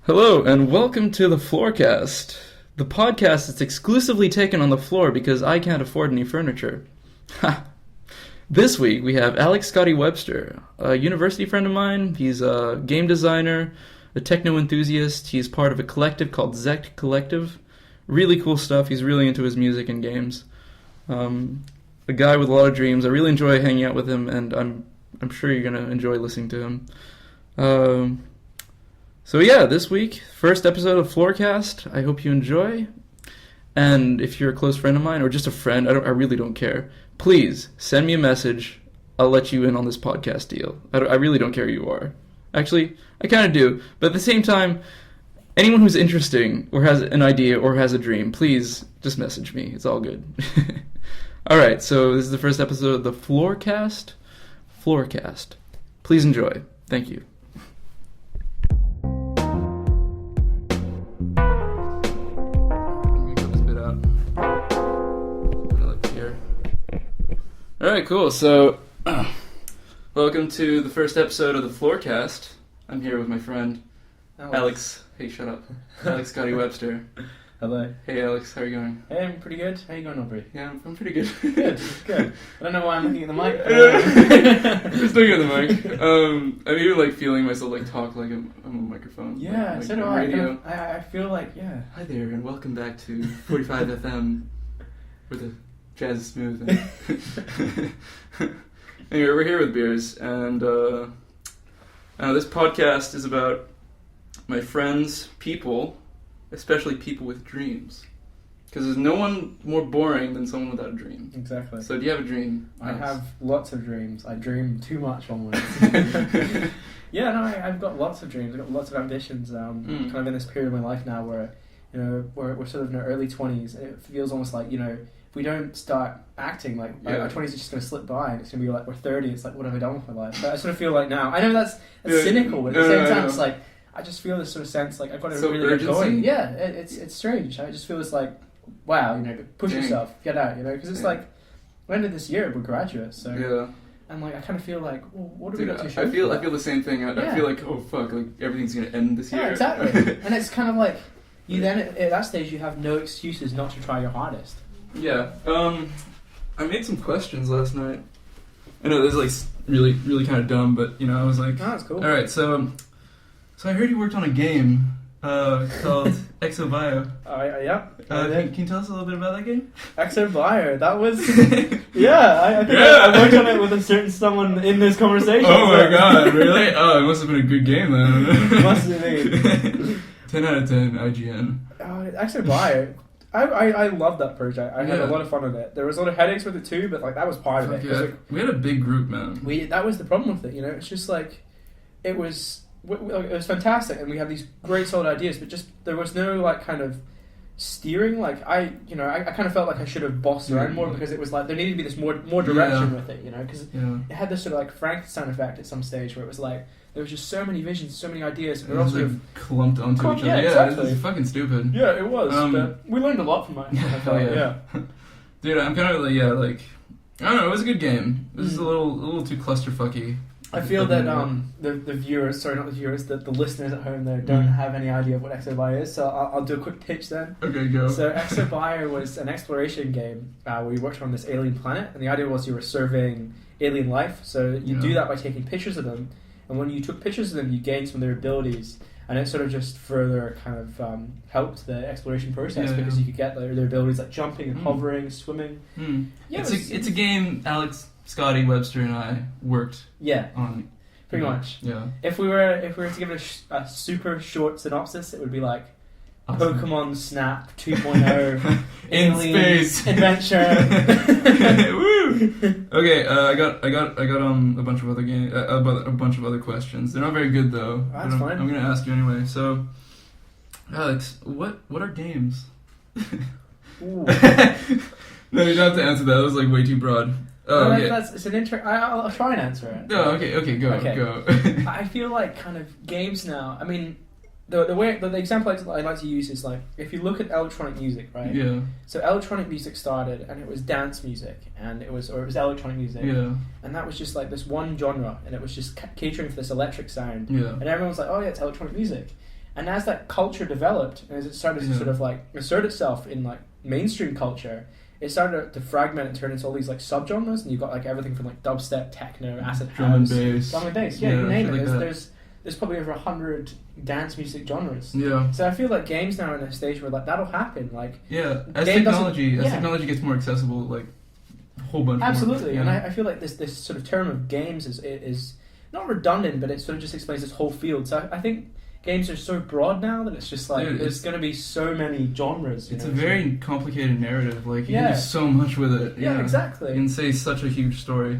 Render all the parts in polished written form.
Hello, and welcome to the FloorCast, the podcast that's exclusively taken on the floor because I can't afford any furniture. Ha! This week we have Alex Webster, a university friend of mine. He's a game designer, a techno enthusiast. He's part of a collective called Zect Collective. Really cool stuff. He's really into his music and games. A guy with a lot of dreams. I really enjoy hanging out with him, and I'm sure you're gonna enjoy listening to him. So yeah, this week, first episode of FloorCast. I hope you enjoy. And if you're a close friend of mine, or just a friend, I really don't care. Please send me a message. I'll let you in on this podcast deal. I really don't care who you are. Actually, I kind of do. But at the same time, anyone who's interesting or has an idea or has a dream, please just message me. It's all good. All right, so this is the first episode of the FloorCast. FloorCast. Please enjoy. Thank you. Alright, cool. So, welcome to the first episode of the FloorCast. I'm here with my friend, Alex. Hey, shut up. Alex Webster. Hello. Hey, Alex. How are you going? Hey, I'm pretty good. How you going, Aubrey? Yeah, I'm pretty good. Good. I don't know why I'm looking at the mic. Just looking at the mic. I'm even like feeling myself like talk like I'm on a microphone. Yeah, like so do radio. I feel like, yeah. Hi there, and welcome back to 45 FM with a jazz is smooth. Anyway, we're here with beers, and this podcast is about my friends, people, especially people with dreams. Because there's no one more boring than someone without a dream. Exactly. So do you have a dream? I have lots of dreams. I dream too much almost. Yeah, no, I've got lots of dreams. I've got lots of ambitions. Kind of in this period of my life now where, you know, we're sort of in our early 20s. And it feels almost like, you know, if we don't start acting, like, our 20s are just going to slip by, and it's going to be like, we're 30, it's like, what have I done with my life? But I sort of feel like now, I know that's cynical, but at the same time, it's like, I just feel this sort of sense, like, I've got to really get going. Yeah, it's strange. I just feel it's like, wow, you know, push yourself, get out, you know, because it's like, the end of this year, we're graduates, so... Yeah. And like I kind of feel like, well, what do we got to show? I feel the same thing. I feel like, oh fuck, like everything's gonna end this year. Yeah, exactly. And it's kind of like you then at that stage you have no excuses not to try your hardest. Yeah. I made some questions last night. I know this is like really kind of dumb, but you know I was like, oh, that's cool. All right, so I heard you worked on a game called Exobio. Yeah. Can you tell us a little bit about that game? Exobio, that was... I think I worked on it with a certain someone in this conversation. Oh my god, really? Oh, it must have been a good game then. Must have been. 10 out of 10, IGN. Exobio, I loved that project. I had a lot of fun with it. There was a lot of headaches with it too, but like that was part of it. Yeah. Like, we had a big group, man. That was the problem with it, you know? It's just like... It was fantastic, and we had these great solid ideas, but just there was no like kind of steering. Like I kind of felt like I should have bossed around more because it was like there needed to be this more direction with it, you know, because it had this sort of like Frankenstein effect at some stage where it was like there was just so many visions, so many ideas, and it was like clumped onto each other. Yeah, exactly. It was fucking stupid. Yeah, it was. But we learned a lot from it. Yeah. Dude, I'm kind of like I don't know. It was a good game. This is a little too clusterfucky. I feel that the viewers, sorry, not the viewers, the listeners at home there don't have any idea of what Exobio is, so I'll do a quick pitch then. Okay, go. So Exobio was an exploration game where you worked on this alien planet, and the idea was you were surveying alien life, so you do that by taking pictures of them, and when you took pictures of them, you gained some of their abilities, and it sort of just further kind of helped the exploration process because you could get their abilities like jumping and hovering, swimming. Yeah, it's a game, Alex... Scotty, Webster, and I worked on. Pretty much. Yeah. If we were to give it a super short synopsis, it would be like Pokemon Snap 2.0 in space adventure. Woo! Okay, I got a bunch of other a bunch of other questions. They're not very good though. That's fine. I'm gonna ask you anyway. So, Alex, what are games? Ooh. No, you don't have to answer that. That was like way too broad. Oh, okay. It's an I'll try and answer it. No, okay, go. I feel like kind of games now. I mean, the example I like to use is like if you look at electronic music, right? Yeah. So electronic music started, and it was dance music, and it was electronic music. Yeah. And that was just like this one genre, and it was just catering for this electric sound. Yeah. And everyone was like, oh yeah, it's electronic music. And as that culture developed, and as it started to sort of like assert itself in like mainstream culture, it started to fragment and turn into all these like subgenres, and you've got like everything from like dubstep, techno, acid house, drum and bass. Yeah, you name it. There's probably over 100 dance music genres. Yeah. So I feel like games now are in a stage where like that'll happen. Like as technology gets more accessible, like a whole bunch. Absolutely, more, and I feel like this sort of term of games is not redundant, but it sort of just explains this whole field. So I think games are so broad now that it's just like there's going to be so many genres. It's a very complicated narrative. Like you can do so much with it. Yeah, exactly. You can say such a huge story.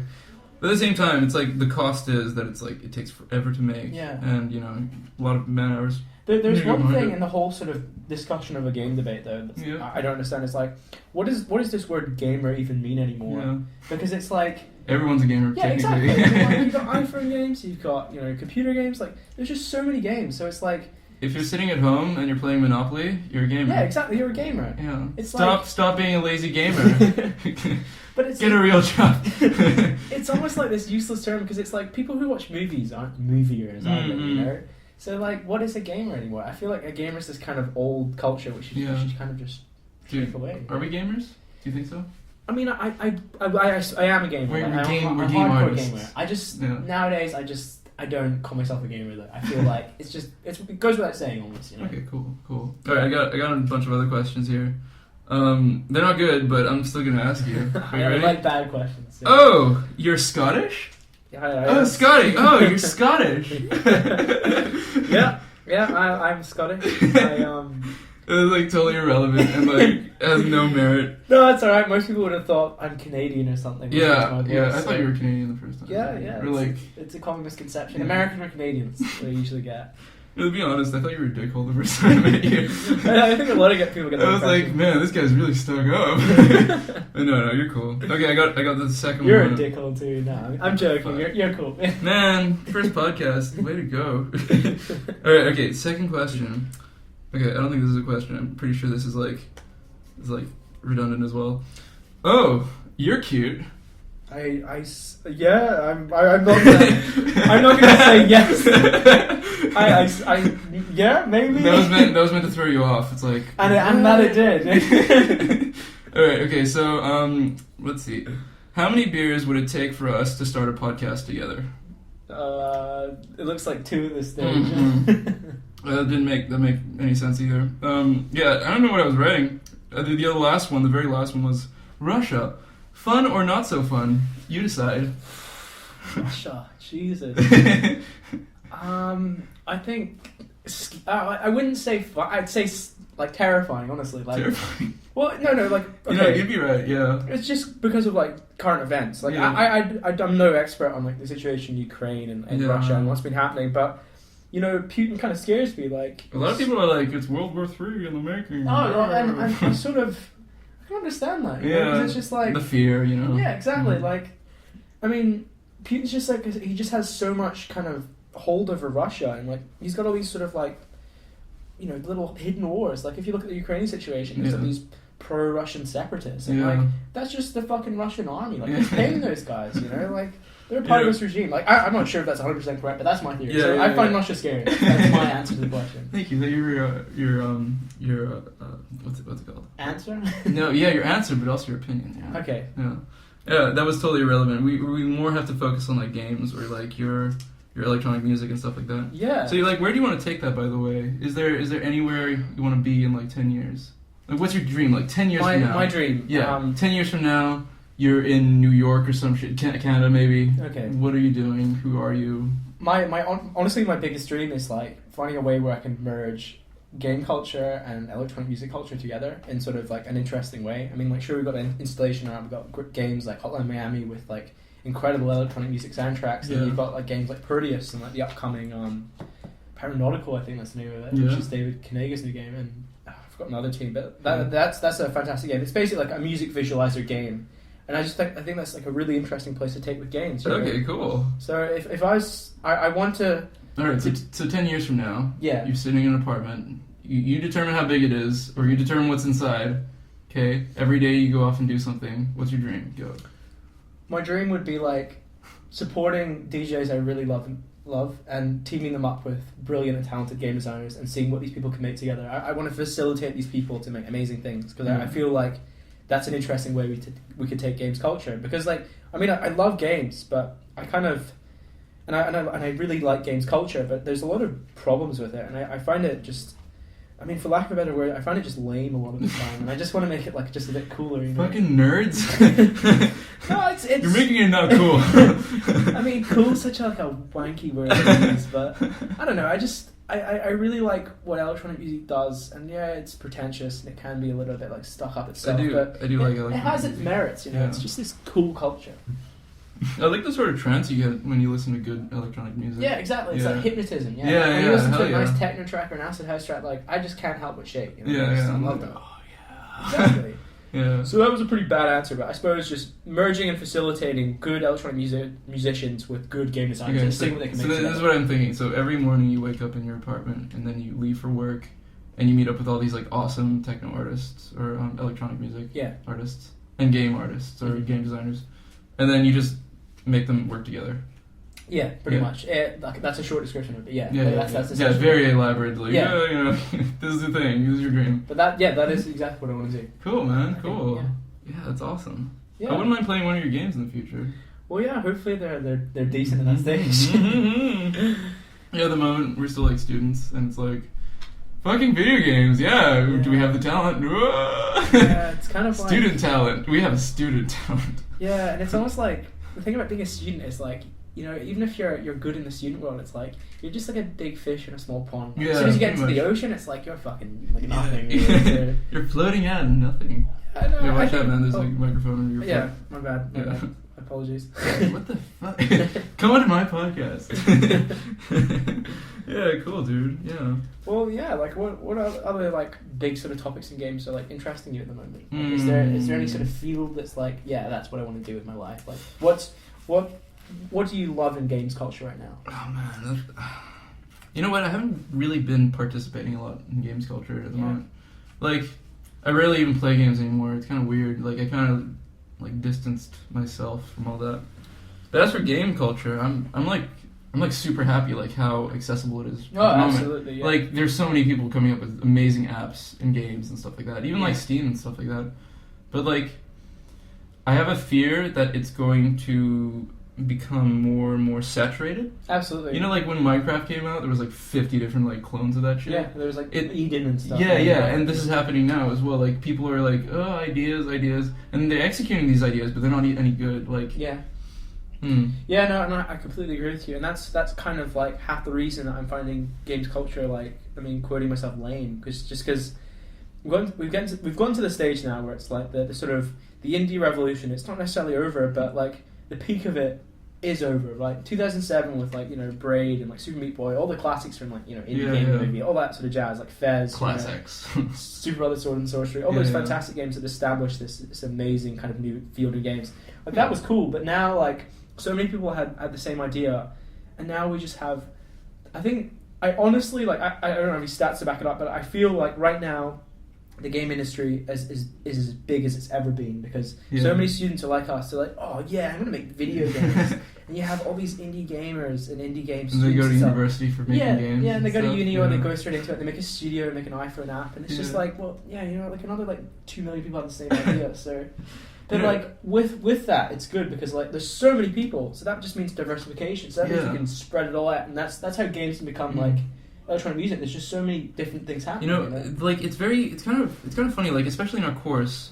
But at the same time, it's like the cost is that it's like it takes forever to make. Yeah. And a lot of man hours. There's one thing in the whole sort of discussion of a game debate though that I don't understand. It's like, what does this word gamer even mean anymore? Yeah. Because it's like everyone's a gamer. Yeah, technically. exactly. You've got iPhone games, you've got computer games. Like there's just so many games. So it's like if you're sitting at home and you're playing Monopoly, you're a gamer. Yeah, exactly. You're a gamer. Yeah. It's stop being a lazy gamer. But it's get a real job. It's almost like this useless term because it's like people who watch movies aren't moviers, are they? You know. So like, what is a gamer anymore? I feel like a gamer is this kind of old culture which you should kind of just strip away. Are we gamers? Do you think so? I mean, I am a gamer. We're I'm game a hardcore artists. gamer. I just nowadays I don't call myself a gamer though. I feel like it goes without saying almost. Okay, cool. All right, I got a bunch of other questions here. They're not good, but I'm still gonna ask you. Are you I ready? like bad questions. Yeah. Oh, you're Scottish? Yeah, Scotty. Oh, you're Scottish. yeah, I'm Scottish. It was like totally irrelevant and like has no merit. No, that's alright. Most people would have thought I'm Canadian or something. Yeah. I thought you were Canadian the first time. Yeah. It's a common misconception. Yeah. American or Canadians, they usually get. To be honest, I thought you were a dickhole the first time I met you. I think a lot of people get that I was impression. like, man, this guy's really stuck up. But no, you're cool. Okay, I got the second you're one. You're a dickhole too. No, I'm joking. You're cool. Man, first podcast. Way to go. Alright, okay, second question. Okay, I don't think this is a question. I'm pretty sure this is like redundant as well. Oh, you're cute. I'm not gonna say yes. Yeah, maybe. That was meant to throw you off. It's like and that it did. All right, okay. So let's see. How many beers would it take for us to start a podcast together? It looks like 2 at this stage. Mm-hmm. That didn't make any sense either. Yeah, I don't know what I was writing. The very last one was Russia. Fun or not so fun? You decide. Russia, Jesus. I think I wouldn't say fun. I'd say like terrifying. Honestly, like terrifying. Well, no, like okay. You'd be right. Yeah. It's just because of like current events. Like I'm no expert on like the situation in Ukraine and Russia and what's been happening, but. Putin kind of scares me. Like a lot of people are like, it's World War III in the making. Oh, and I sort of I can understand that. Because it's just like the fear, Yeah, exactly. Mm-hmm. Like, I mean, Putin's just like he just has so much kind of hold over Russia, and like he's got all these sort of like, little hidden wars. Like if you look at the Ukrainian situation, there's like these pro-Russian separatists, and like that's just the fucking Russian army. Like he's paying those guys, like. They're part of this regime. Like I'm not sure if that's 100% correct, but that's my theory. I find Russia scary. That's my answer to the question. Thank you. Your what's it called? Answer? No, your answer, but also your opinion. Yeah. Okay. Yeah, that was totally irrelevant. We more have to focus on like games or like your electronic music and stuff like that. Yeah. So where do you want to take that? By the way, is there anywhere you want to be in like 10 years? Like, what's your dream? Like 10 years from now. My dream. Yeah. 10 years from now. You're in New York or some shit, Canada maybe. Okay. What are you doing? Who are you? Honestly, my biggest dream is like finding a way where I can merge game culture and electronic music culture together in sort of like an interesting way. I mean, like sure we've got an installation around, we've got games like Hotline Miami with like incredible electronic music soundtracks, and you've got like games like Proteus and like the upcoming Paranautical, I think that's the name of it, which is David Konega's new game, and I've forgotten another team, but that's a fantastic game. It's basically like a music visualizer game. And I think that's like a really interesting place to take with games. Okay, cool. So if I want to... Alright, so 10 years from now, yeah, you're sitting in an apartment, you determine how big it is, or you determine what's inside, okay? Every day you go off and do something. What's your dream? Go. My dream would be like supporting DJs I really love love, and teaming them up with brilliant and talented game designers and seeing what these people can make together. I want to facilitate these people to make amazing things, because I feel like that's an interesting way we could take games culture. Because like, I mean, I love games, but I kind of, and I really like games culture, but there's a lot of problems with it, and I find it just, I mean, for lack of a better word, I find it just lame a lot of the time, and I just want to make it like just a bit cooler. You know? Fucking nerds. No, it's You're making it not cool. I mean, cool's such like a wanky word to use, but I don't know. I really like what electronic music does, and yeah, it's pretentious and it can be a little bit like stuck up itself. I do like electronic it has its merits, you know. Yeah. It's just this cool culture. I like the sort of trance you get when you listen to good electronic music. Yeah, exactly. It's like hypnotism. Yeah. Yeah, when you listen to a yeah. nice techno track or an acid house track, like I just can't help but shake. You know? Yeah. I love that. Oh yeah. Exactly. Yeah. So that was a pretty bad answer, but I suppose just merging and facilitating good electronic musicians with good game designers Okay, and seeing what they can make this is together. what I'm thinking. So every morning you wake up in your apartment and then you leave for work and you meet up with all these like awesome techno artists or electronic music artists and game artists or game designers, and then you just make them work together. Yeah, pretty much. That's a short description of it. That's it's very elaborate. Like, Yeah. you know, this is the thing. This is your dream. But that is exactly what I want to do. Cool, man. I Cool. think, Yeah, that's awesome. Yeah. I wouldn't mind playing one of your games in the future. Well, yeah. Hopefully they're decent at that stage. Yeah, at the moment we're still like students, and it's like, fucking video games. Yeah. Do we have the talent? Yeah, it's kind of like student talent. We have student talent. Yeah, and it's almost like the thing about being a student is like, you know, even if you're good in the student world, it's like you're just like a big fish in a small pond. Like, as soon as you get into the ocean, it's like you're fucking like nothing. Really. You're floating out in nothing. I know. Yeah, watch out, man. There's like a microphone under your Yeah, foot. my bad. My bad. Apologies. What the fuck? Come on to my podcast. Yeah, cool, dude. Yeah. Well, yeah. Like, what other like big sort of topics in games are like interesting you at the moment? Like, is there any sort of field that's like, yeah, that's what I want to do with my life? Like, what do you love in games culture right now? Oh man, you know what? I haven't really been participating a lot in games culture at the moment. Like, I rarely even play games anymore. It's kind of weird. Like, I kind of like distanced myself from all that. But as for game culture, I'm like super happy like how accessible it is. Oh, absolutely. Yeah. Like, there's so many people coming up with amazing apps and games and stuff like that. Even like Steam and stuff like that. But like, I have a fear that it's going to become more and more saturated. Absolutely. You know, like when Minecraft came out, there was like 50 different like clones of that shit. Yeah, there was like Eden and stuff. Yeah, and this is happening now as well. Like, people are like, oh, ideas, and they're executing these ideas, but they're not any good. Like, Yeah, no, I completely agree with you, and that's kind of like half the reason that I'm finding games culture, like, I mean, quoting myself, lame, because we've gone to the stage now where it's like the sort of the indie revolution. It's not necessarily over, but like the peak of it is over. Like 2007 with like, you know, Braid and like Super Meat Boy, all the classics from like, you know, indie game movie, all that sort of jazz, like Fez, classics, you know, Super Brothers Sword and Sorcery, all those fantastic games that established this amazing kind of new field of games. Like, that was cool, but now like so many people had the same idea, and now we just have, I honestly, like, I don't know any stats to back it up, but I feel like right now the game industry is as big as it's ever been, because so many students are like us. They're like, oh yeah, I'm gonna make video games, and you have all these indie gamers and indie games. And they go to university for making games. Yeah, and they go to uni or they go straight into it. They make a studio and make an iPhone app, and it's just like, well, yeah, you know, like another like 2 million people have the same idea. So, but like with that, it's good because like there's so many people, so that just means diversification. So that means you can spread it all out, and that's how games can become like electronic music. There's just so many different things happening. You know, like it's kind of funny, like especially in our course,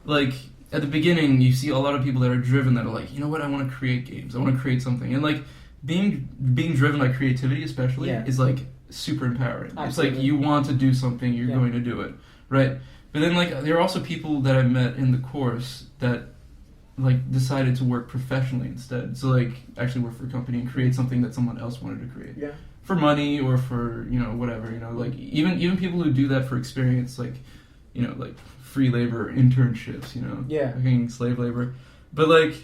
like at the beginning you see a lot of people that are driven, that are like, you know what, I want to create games, I want to create something, and like being driven by creativity especially is like super empowering. Absolutely. It's like you want to do something, you're going to do it, right? But then like there are also people that I met in the course that like decided to work professionally instead. So like actually work for a company and create something that someone else wanted to create. Yeah. For money or for, you know, whatever, you know, like even people who do that for experience, like, you know, like free labor internships, you know, fucking slave labor. But like,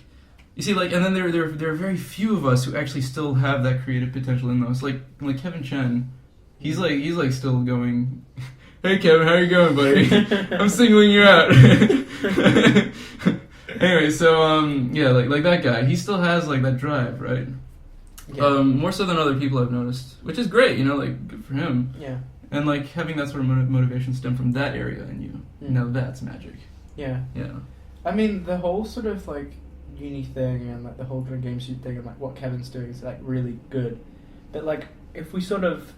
you see, like, and then there are very few of us who actually still have that creative potential in us. Like Kevin Chen, he's like still going, hey Kevin, how you going, buddy? I'm singling you out. Anyway, so yeah, like that guy, he still has like that drive, right? Yeah. More so than other people I've noticed, which is great, like, good for him. Yeah. And, like, having that sort of motivation stem from that area in you, now that's magic. Yeah. Yeah. I mean, the whole sort of, like, uni thing and, like, the whole game shoot thing and, like, what Kevin's doing is, like, really good. But, like, if we sort of...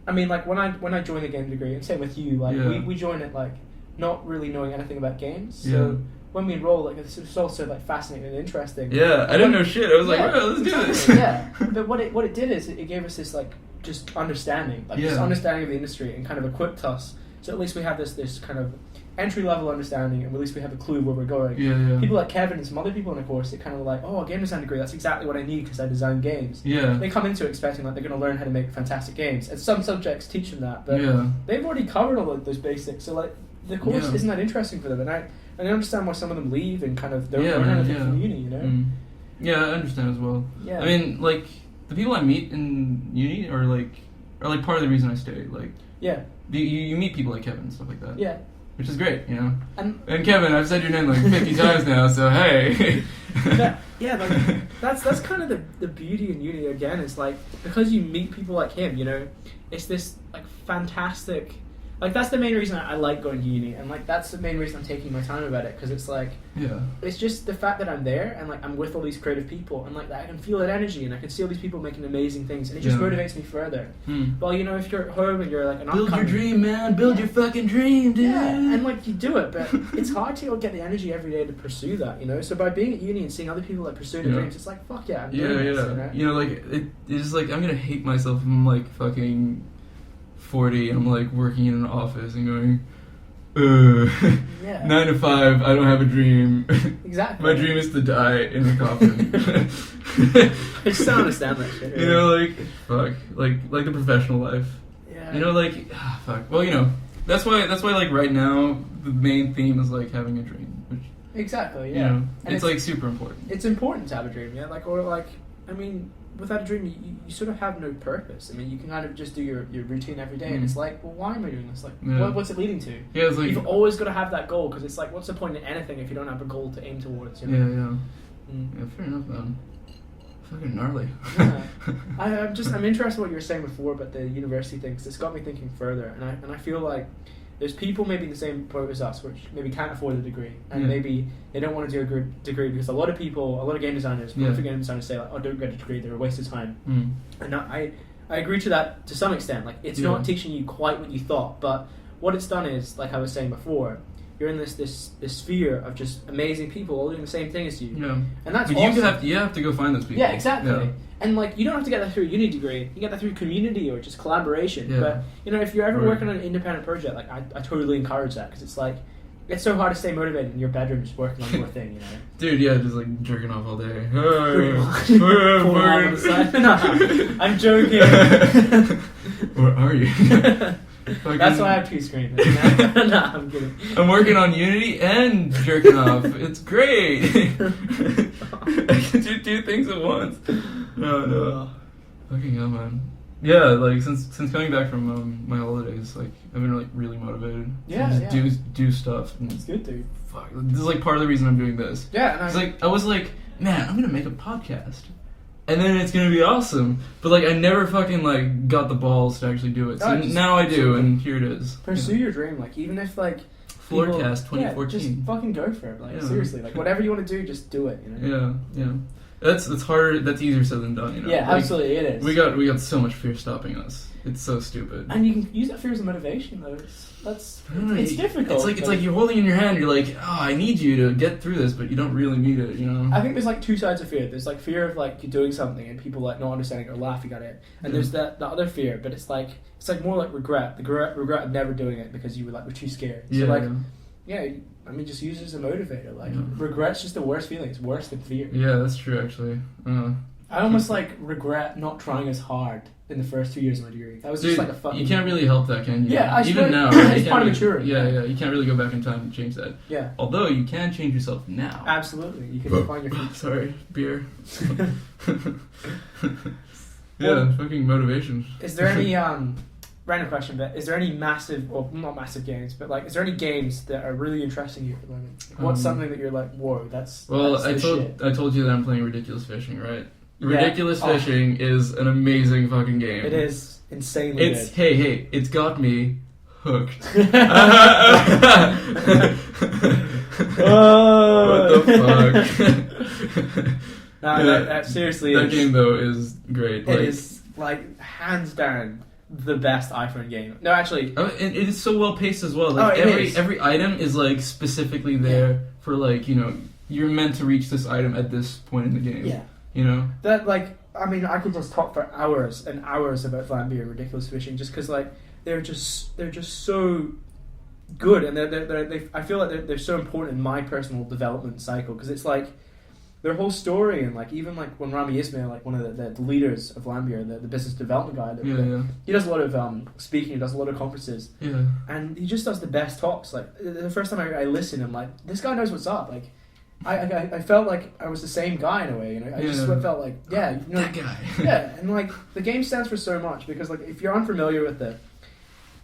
I mean, like, when I joined the game degree, and same with you, like, we joined it, like, not really knowing anything about games. So when we enrolled, like, it's also, like, fascinating and interesting. Yeah, I didn't know shit. I was like, oh, let's do this. Yeah. But what it did is it gave us this, like, just understanding. Like, this understanding of the industry and kind of equipped us. So at least we have this kind of entry-level understanding, and at least we have a clue where we're going. Yeah. People like Kevin and some other people in the course, they kind of like, oh, a game design degree, that's exactly what I need because I design games. Yeah. They come into it expecting like they're going to learn how to make fantastic games, and some subjects teach them that, but they've already covered all of those basics, so like the course isn't that interesting for them, and I understand why some of them leave and kind of don't learn anything from uni, you know? Mm. Yeah, I understand as well. Yeah. I mean, like, the people I meet in uni are part of the reason I stay. Like, you meet people like Kevin and stuff like that. Yeah. Which is great, And Kevin, I've said your name like 50 times now, so hey. Like, that's kind of the beauty in uni again. It's like, because you meet people like him, it's this like fantastic. Like, that's the main reason I like going to uni, and like that's the main reason I'm taking my time about it, because it's like, it's just the fact that I'm there and like I'm with all these creative people, and like I can feel that energy and I can see all these people making amazing things, and it just motivates me further. Well, if you're at home and you're like an build your dream, man, build your fucking dream, dude. Yeah, and like you do it, but it's hard to get the energy every day to pursue that, So by being at uni and seeing other people like pursue their dreams, it's like, fuck yeah, I'm doing this, like it's like I'm gonna hate myself if I'm like fucking 40, I'm like working in an office and going, 9 to 5, I don't have a dream. Exactly. My dream is to die in a coffin. I just don't understand that shit. Like, fuck, like the professional life. Yeah. Fuck. Well, that's why like right now the main theme is like having a dream, which exactly, yeah. And it's like super important. It's important to have a dream, I mean, without a dream, you sort of have no purpose. I mean, you can kind of just do your routine every day, and it's like, well, why am I doing this? Like, what's it leading to? Yeah, it's like, you've always got to have that goal, because it's like, what's the point in anything if you don't have a goal to aim towards? Yeah, fair enough, man. Fucking gnarly. I'm interested in what you were saying before about the university thing, because it's got me thinking further, and I feel like there's people maybe in the same boat as us, which maybe can't afford a degree, and maybe they don't want to do a good degree, because a lot of game designers, prolific game designers say like, oh, don't get a degree, they're a waste of time. And I agree to that to some extent. Like, it's not teaching you quite what you thought, but what it's done is, like I was saying before, you're in this sphere of just amazing people all doing the same thing as you. Yeah. And that's but awesome. you have to go find those people. Yeah, exactly. Yeah. And like, you don't have to get that through a uni degree. You get that through community or just collaboration. Yeah. But if you're ever working on an independent project, like I totally encourage that, because it's like, it's so hard to stay motivated in your bedroom just working on your thing, Dude, just like jerking off all day. I'm joking. Where are you? That's why I have two screens. Nah, I'm kidding. I'm working on Unity and jerking off. It's great. I can do two things at once. No. Fucking hell, man. Yeah, like since coming back from my holidays, like I've been like really motivated. To do stuff. And it's good, dude. Fuck, this is like part of the reason I'm doing this. Yeah, and I was like, man, I'm gonna make a podcast. And then it's gonna be awesome, but like I never fucking like got the balls to actually do it. So now I do, and here it is. Pursue your dream, like even if like FloorCast 2014. Just fucking go for it, like seriously, like whatever you want to do, just do it. Yeah. That's harder. That's easier said than done. Yeah, like, absolutely, it is. We got so much fear stopping us. It's so stupid. And you can use that fear as a motivation, though. It's difficult. It's like you're holding in your hand. You're like, oh, I need you to get through this, but you don't really need it. I think there's like two sides of fear. There's like fear of like you're doing something and people like not understanding or laughing at it, and there's the other fear, but it's like more like regret. The regret of never doing it because you were too scared. I mean, just use it as a motivator. Like, regret's just the worst feeling. It's worse than fear. Yeah, that's true, actually. I almost, regret not trying as hard in the first 2 years of my degree. That was just like a fucking... You can't really help that, can you? Yeah, even now. It's part of maturity. Yeah, you can't really go back in time and change that. Yeah. Although, you can change yourself now. Absolutely. You can find your feet. Sorry, beer. Fucking motivation. Is there any... Random question, but is there any massive, well, not massive games, but is there any games that are really interesting you at the moment? What's something that you're like, whoa, that's I told you that I'm playing Ridiculous Fishing, right? Ridiculous Fishing is an amazing fucking game. It is insanely good. Hey, it's got me hooked. What the fuck? That seriously that game though is great. It is like hands down the best iPhone game. No, actually, and it is so well paced as well. Like every item is like specifically there for like, you know, you're meant to reach this item at this point in the game. Yeah. You know? That, like, I mean, I could just talk for hours and hours about Vlambeer and Ridiculous Fishing just because, like, they're just so good, and I feel like they're so important in my personal development cycle, because it's like their whole story, and like even like when Rami Ismail, like one of the leaders of Vlambeer, the business development guy, he does a lot of speaking, he does a lot of conferences, and he just does the best talks. Like the first time I listened, I'm like, this guy knows what's up. Like I felt like I was the same guy in a way, you know. I just felt like, yeah, you know, that guy. yeah, and like the game stands for so much, because like if you're unfamiliar with it,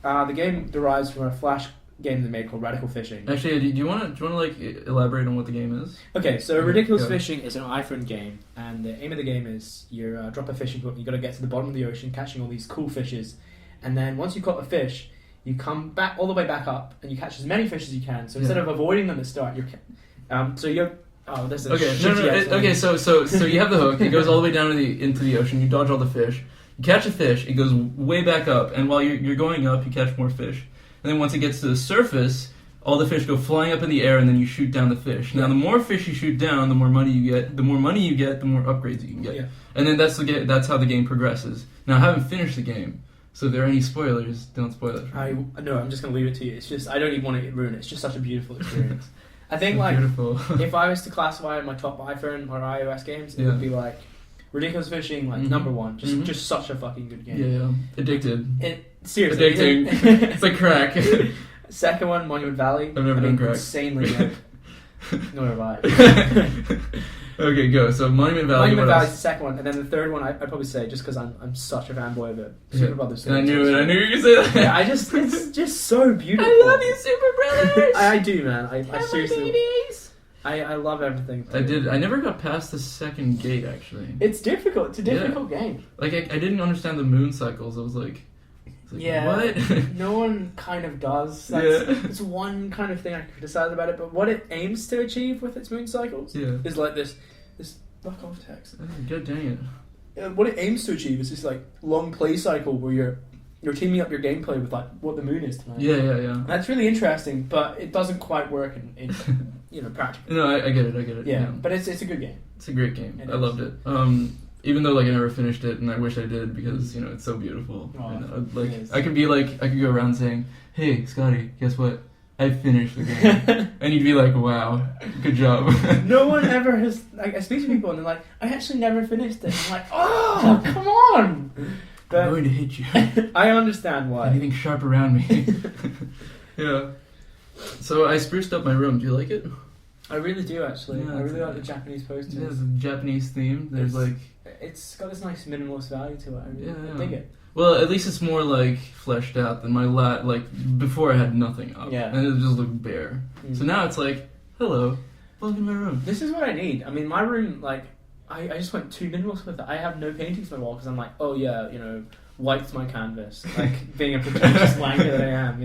the game derives from a Flash game they made called Radical Fishing. Actually, do you want to like elaborate on what the game is? Okay, so Ridiculous Fishing is an iPhone game, and the aim of the game is you drop a fishing hook, you got to get to the bottom of the ocean, catching all these cool fishes, and then once you caught a fish, you come back all the way back up, and you catch as many fish as you can. So instead of avoiding them at the start, you're there's a okay. So you have the hook. It goes all the way down into the ocean. You dodge all the fish. You catch a fish. It goes way back up, and while you're going up, you catch more fish. And then once it gets to the surface, all the fish go flying up in the air, and then you shoot down the fish. Now, the more fish you shoot down, the more money you get. The more money you get, the more upgrades you can get. Yeah. And then that's how the game progresses. Now, I haven't finished the game, so if there are any spoilers, don't spoil it. No, I'm just going to leave it to you. It's just, I don't even want to ruin it. It's just such a beautiful experience. I think, if I was to classify my top iPhone or iOS games, it would be like Ridiculous Fishing, like number one. Just such a fucking good game. Yeah. Addicted. Seriously. Addicting. It's like crack. Second one, Monument Valley. I've never done crack. Insanely good. Nor have I. Okay, go. So Monument Valley. Monument Valley is the second one, and then the third one I'd probably say, just because I'm such a fanboy of it, Super Brothers. I knew you were going to say that. Yeah, it's just so beautiful. I love you, Super Brothers. I do, man. I seriously. I love everything. I never got past the second gate, actually. It's difficult. It's a difficult game. Like I didn't understand the moon cycles. I was like what? No one kind of does. It's one kind of thing I criticize about it, but what it aims to achieve with its moon cycles is like this fuck off text. God dang it. What it aims to achieve is this like long play cycle where you're teaming up your gameplay with like what the moon is tonight. Yeah. That's really interesting, but it doesn't quite work in practically. No, I get it. Yeah, but it's a good game. It's a great game. I loved it. Even though like I never finished it, and I wish I did, because it's so beautiful. I could go around saying, "Hey, Scotty, guess what? I finished the game," and you'd be like, "Wow, good job." No one ever has. Like, I speak to people and they're like, "I actually never finished it." I'm like, "Oh, come on!" But I'm going to hit you. I understand why. Anything sharp around me. Yeah. So I spruced up my room. Do you like it? I really do, actually. I really like the Japanese posters. Yeah, it's a Japanese theme. There's it's got this nice minimalist value to it. I dig it. Well, at least it's more like fleshed out than my before I had nothing up. Yeah. And it just looked bare. So now it's like, hello, welcome to my room. This is what I need. I mean, my room, like, I just went too minimalist with it. I have no paintings on the wall because I'm like, oh yeah, white's my canvas. Like, being a pretentious wanker that I am,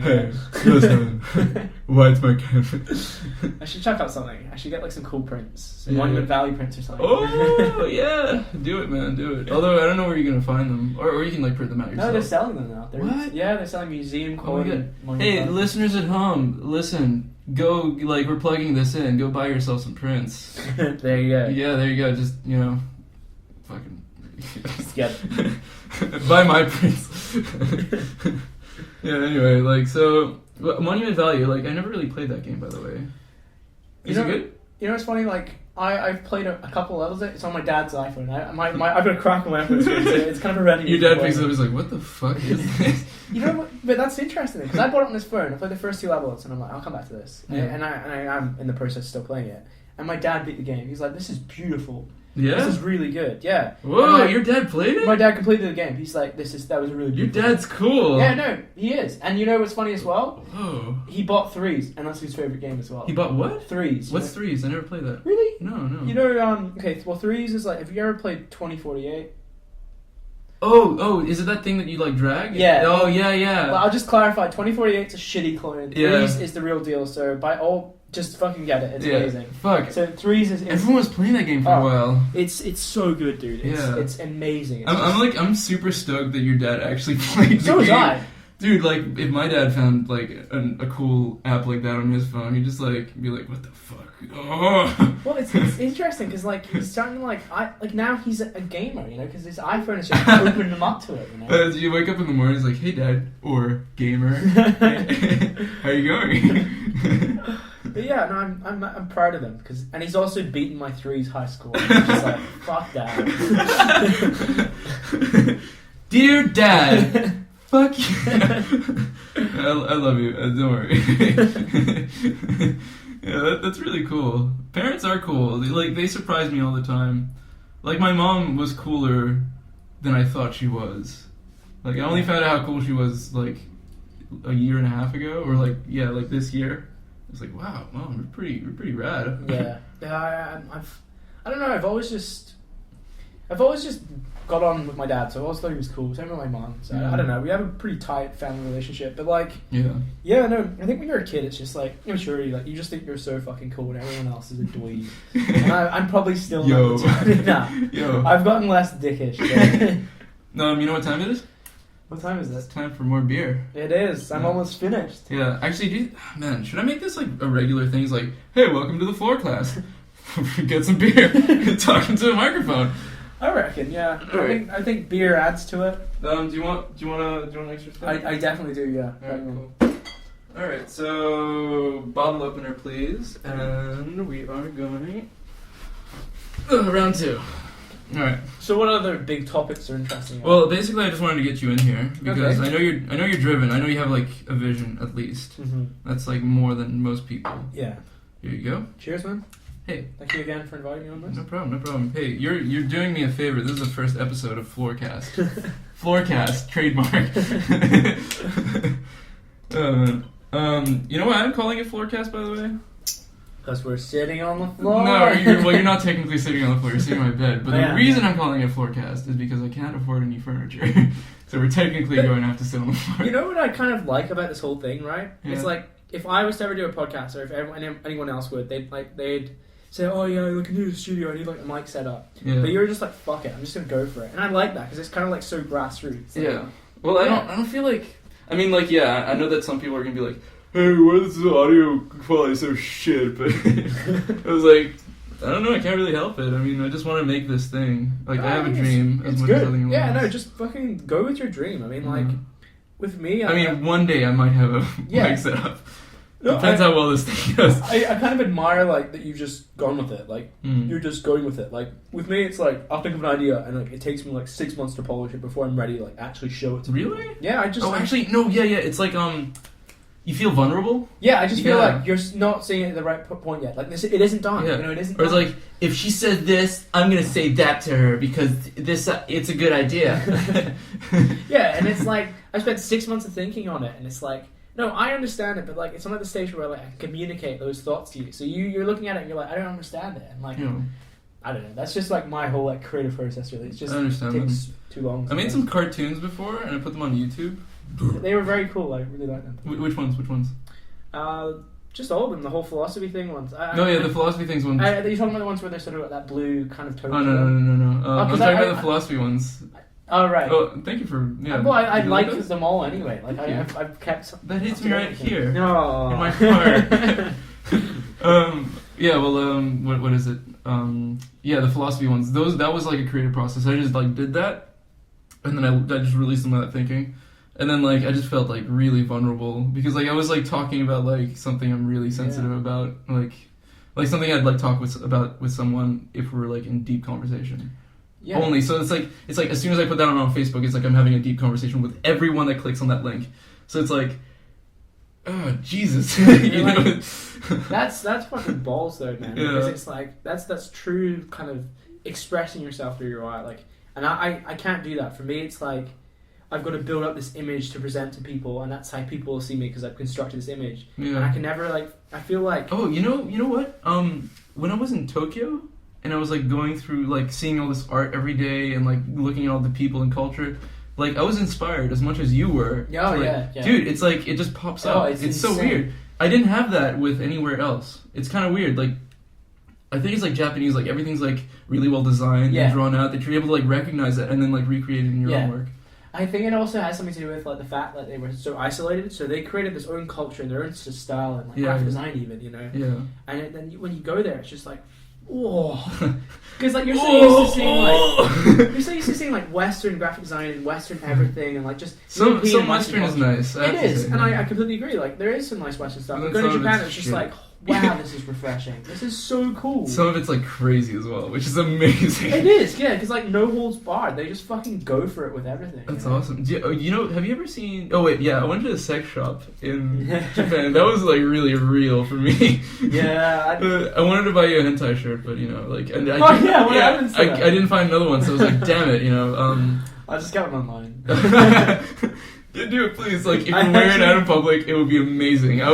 White's my canvas. I should check out something. I should get, like, some cool prints. Some Monument Valley prints or something. Oh, yeah. Do it, man. Do it. Although, I don't know where you're going to find them. Or you can, like, print them out yourself. No, they're selling them now. What? Yeah, they're selling museum quality. Hey, listeners at home, listen. Go, like, we're plugging this in. Go buy yourself some prints. There you go. Yeah, there you go. Just, fucking... Yeah. Buy my prints. Yeah, anyway, so Monument Valley, I never really played that game, by the way. Is it good? You know, it's funny, I've played a couple levels of it. It's on my dad's iPhone. I've got a crack on my iPhone screen, so it's kind of a ready. Your dad picks it up, he's like, what the fuck is this? But that's interesting, because I bought it on this phone. I played the first 2 levels, and I'm like, I'll come back to this. Yeah. And I am in the process of still playing it. And my dad beat the game. He's like, this is beautiful. Yeah? This is really good. Yeah. Whoa, your dad played it? My dad completed the game. He's like, that was a really Your good dad's cool. Yeah, no, he is. And you know what's funny as well? Whoa. He bought Threes, and that's his favorite game as well. He bought what? Threes. What's Threes? I never played that. Really? No. You know, Threes is like, have you ever played 2048? Oh, is it that thing that you like drag? Yeah. Oh, yeah. Well, I'll just clarify, 2048's a shitty clone. Yeah. Threes is the real deal, so by all, just fucking get it. It's amazing. Fuck. So Threes is... Everyone was playing that game for a while. It's so good, dude. It's amazing. I'm super stoked that your dad actually played the so game. was I. Dude, like, if my dad found, like, a cool app like that on his phone, he'd just, like, be like, what the fuck? Oh. Well, it's interesting, because, like, he's starting to, now he's a gamer, you know, because his iPhone is just opening him up to it, you know? You wake up in the morning, he's like, hey, dad, or gamer, how you going? But yeah, no, I'm proud of him, and he's also beaten my Threes high score. I'm just like, fuck that. Dear Dad... Fuck you. I love you. Don't worry. Yeah, that's really cool. Parents are cool. They surprise me all the time. Like, my mom was cooler than I thought she was. Like, I only found out how cool she was, like, a year and a half ago, or, like this year. I was like, wow, Mom, we're pretty rad. Yeah. I don't know, I've always just got on with my dad, so I always thought he was cool. Same with my mom. So I don't know. We have a pretty tight family relationship, but like, yeah, no. I think when you're a kid, it's just like immaturity. Like you just think you're so fucking cool, and everyone else is a dweeb. And I'm probably still not. I've gotten less dickish. No, you know what time it is? What time is It's it? time for more beer. It is. I'm almost finished. Yeah, actually, should I make this like a regular thing? It's like, hey, welcome to the FloorCast. Get some beer. Talking to a microphone. I reckon, yeah. Right. I think beer adds to it. Do you want an extra thing? I definitely do, yeah. Alright, cool. Alright, so bottle opener please. And we are going round 2. Alright. So what other big topics are interesting? Well, basically I just wanted to get you in here because I know you're driven. I know you have like a vision at least. Mm-hmm. That's like more than most people. Yeah. Here you go. Cheers, man. Hey. Thank you again for inviting me on this. No problem. Hey, you're doing me a favor. This is the first episode of FloorCast. FloorCast, trademark. You know why I'm calling it FloorCast, by the way? Because we're sitting on the floor. No, you're not technically sitting on the floor. You're sitting on my bed. But the reason I'm calling it FloorCast is because I can't afford any furniture. So we're technically going to have to sit on the floor. You know what I kind of like about this whole thing, right? Yeah. It's like, if I was to ever do a podcast, or if anyone else would, they'd say, oh yeah, I can do the studio, I need like a mic set up. Yeah. But you're just like, fuck it, I'm just going to go for it. And I like that, because it's kind of like so grassroots. Like, yeah. Well, I don't feel like... I mean, like, yeah, I know that some people are going to be like, hey, why is the audio quality so shit? But I was like, I don't know, I can't really help it. I mean, I just want to make this thing. Like, I have a dream as much as anyone else. Yeah, no, just fucking go with your dream. I mean, like, with me... one day I might have a mic set up. Depends how well this thing goes. I kind of admire, like, that you've just gone with it. Like, you're just going with it. Like, with me, it's like, I'll think of an idea, and, like, it takes me, like, 6 months to polish it before I'm ready to, like, actually show it to people. Really? Yeah, I just... Oh, actually, no, yeah. It's like, you feel vulnerable? Yeah, I just feel like you're not seeing it at the right point yet. Like, it isn't done. Yeah. You know, it isn't Or it's done. like, if she says this, I'm going to say that to her, because it's a good idea. Yeah, and it's like, I spent 6 months of thinking on it, and it's like, no, I understand it, but like, it's not at the stage where like I can communicate those thoughts to you. So you're looking at it and you're like, I don't understand it, and like, I don't know. That's just like my whole like creative process. Really, it just takes too long. I made some cartoons before, and I put them on YouTube. They were very cool. I really liked them. Which ones? Just all of them. The whole philosophy thing ones. The philosophy things ones. Are you talking about the ones where they're sort of that blue kind of tone? Oh no. I'm talking about the philosophy ones. Oh, right. Oh, thank you for... Yeah. Well, I like them all anyway. Like, I've kept... That hits me right here. No. In my heart. What is it? The philosophy ones. That was like a creative process. I just like did that, and then I just released some of that thinking. And then like I just felt like really vulnerable because like I was like talking about like something I'm really sensitive about, like something I'd like talk about with someone if we're like in deep conversation. Yeah. Only so it's like as soon as I put that on Facebook, it's like I'm having a deep conversation with everyone that clicks on that link. So it's like, oh Jesus, that's fucking balls though, man. Yeah. Because it's like that's true kind of expressing yourself through your art. Like, and I can't do that. For me, it's like I've got to build up this image to present to people, and that's how people will see me because I've constructed this image. Yeah. And I can never like. I feel like. Oh, you know what? When I was in Tokyo and I was like going through like seeing all this art every day and like looking at all the people and culture, like I was inspired as much as you were. Oh, like, yeah. Dude, it's like it just pops up. It's so weird. I didn't have that with anywhere else. It's kind of weird. Like, I think it's like Japanese. Like everything's like really well designed and drawn out. That you're able to like recognize it and then like recreate it in your own work. I think it also has something to do with like the fact that they were so isolated, so they created this own culture and their own style and like graphic design, even, you know. Yeah. And then when you go there, it's just like, whoa, because like you're so used to seeing like Western graphic design and Western everything and like just some Western is nice. It is, and I completely agree. Like there is some nice Western stuff. But going to Japan, it's just like, wow, this is refreshing. This is so cool. Some of it's like crazy as well, which is amazing. It is, yeah, because like no holds barred. They just fucking go for it with everything. That's awesome. You know, have you ever seen? Oh wait, yeah, I went to a sex shop in Japan. That was like really real for me. Yeah, I wanted to buy you a hentai shirt, but you know, like, and I didn't find another one, so I was like, damn it, you know. I just got one online. Yeah, do it, please. Like, if you're wearing it out in public, it would be amazing. I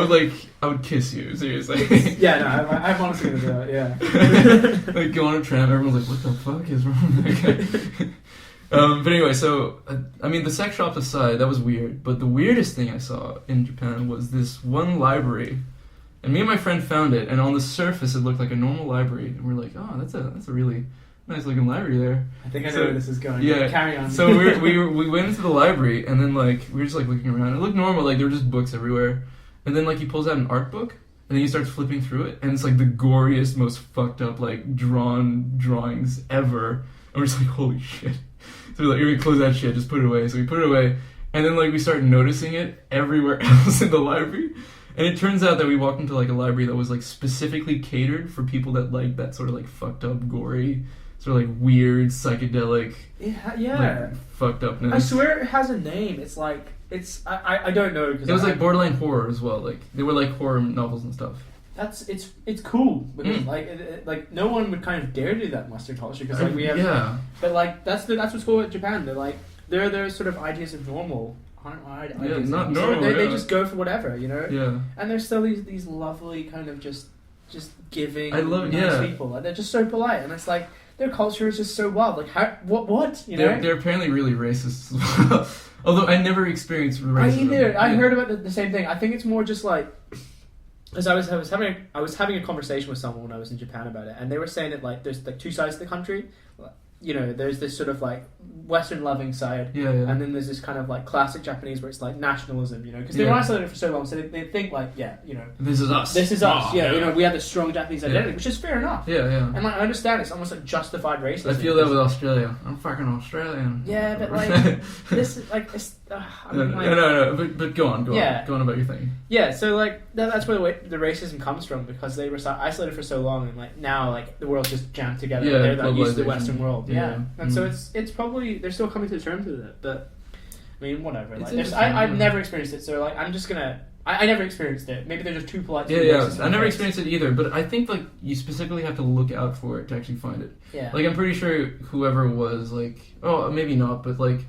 would kiss you, seriously. Yeah, no, I'm honestly gonna do it, yeah. Like, go on a tram, everyone's like, what the fuck is wrong with that guy? But anyway, so, I mean, the sex shop aside, that was weird. But the weirdest thing I saw in Japan was this one library. And me and my friend found it, and on the surface, it looked like a normal library. And we're like, oh, that's a really nice looking library there. I think I know where this is going. Yeah, carry on. So we went into the library, and then like we were just like looking around. It looked normal, like there were just books everywhere. And then like he pulls out an art book, and then he starts flipping through it, and it's like the goriest, most fucked up like drawn drawings ever. And we're just like, holy shit. So we're like, you're gonna close that shit, just put it away. So we put it away, and then like we started noticing it everywhere else in the library. And it turns out that we walked into like a library that was like specifically catered for people that like that sort of like fucked up, gory, sort of like weird, psychedelic, like, fucked upness. I swear it has a name. It's like I don't know because it was like borderline horror as well. Like they were like horror novels and stuff. It's cool because like no one would kind of dare do that in Western culture because like we have but like that's what's cool with Japan. They're like their sort of ideas of normal. Not normal. They just go for whatever, you know. Yeah. And there's still these lovely kind of just giving, nice people. Like, they're just so polite, and it's like their culture is just so wild. Like what you know? They're apparently really racist as well. Although I never experienced racism. I heard about the same thing. I think it's more just like because I was having a conversation with someone when I was in Japan about it, and they were saying that like there's like two sides to the country. You know, there's this sort of like Western loving side, and then there's this kind of like classic Japanese where it's like nationalism, you know, because they were isolated for so long, so they think like, you know, this is us, you know, we have this strong Japanese identity, which is fair enough, and like I understand it's almost like justified racism. I feel that with Australia. I'm fucking Australian. Yeah, but like this is like it's. I mean, like, no, but go on about your thing. Yeah, so like that's where the racism comes from because they were so isolated for so long, and like now like the world's just jammed together. Yeah, they're not used to the Western world. Yeah. And so it's probably they're still coming to terms with it, but I mean whatever. Like I've never experienced it, so like I'm just gonna. I never experienced it. Maybe they're just too polite to I never experienced it either, but I think like you specifically have to look out for it to actually find it. Yeah. Like I'm pretty sure whoever was like, oh maybe not, but like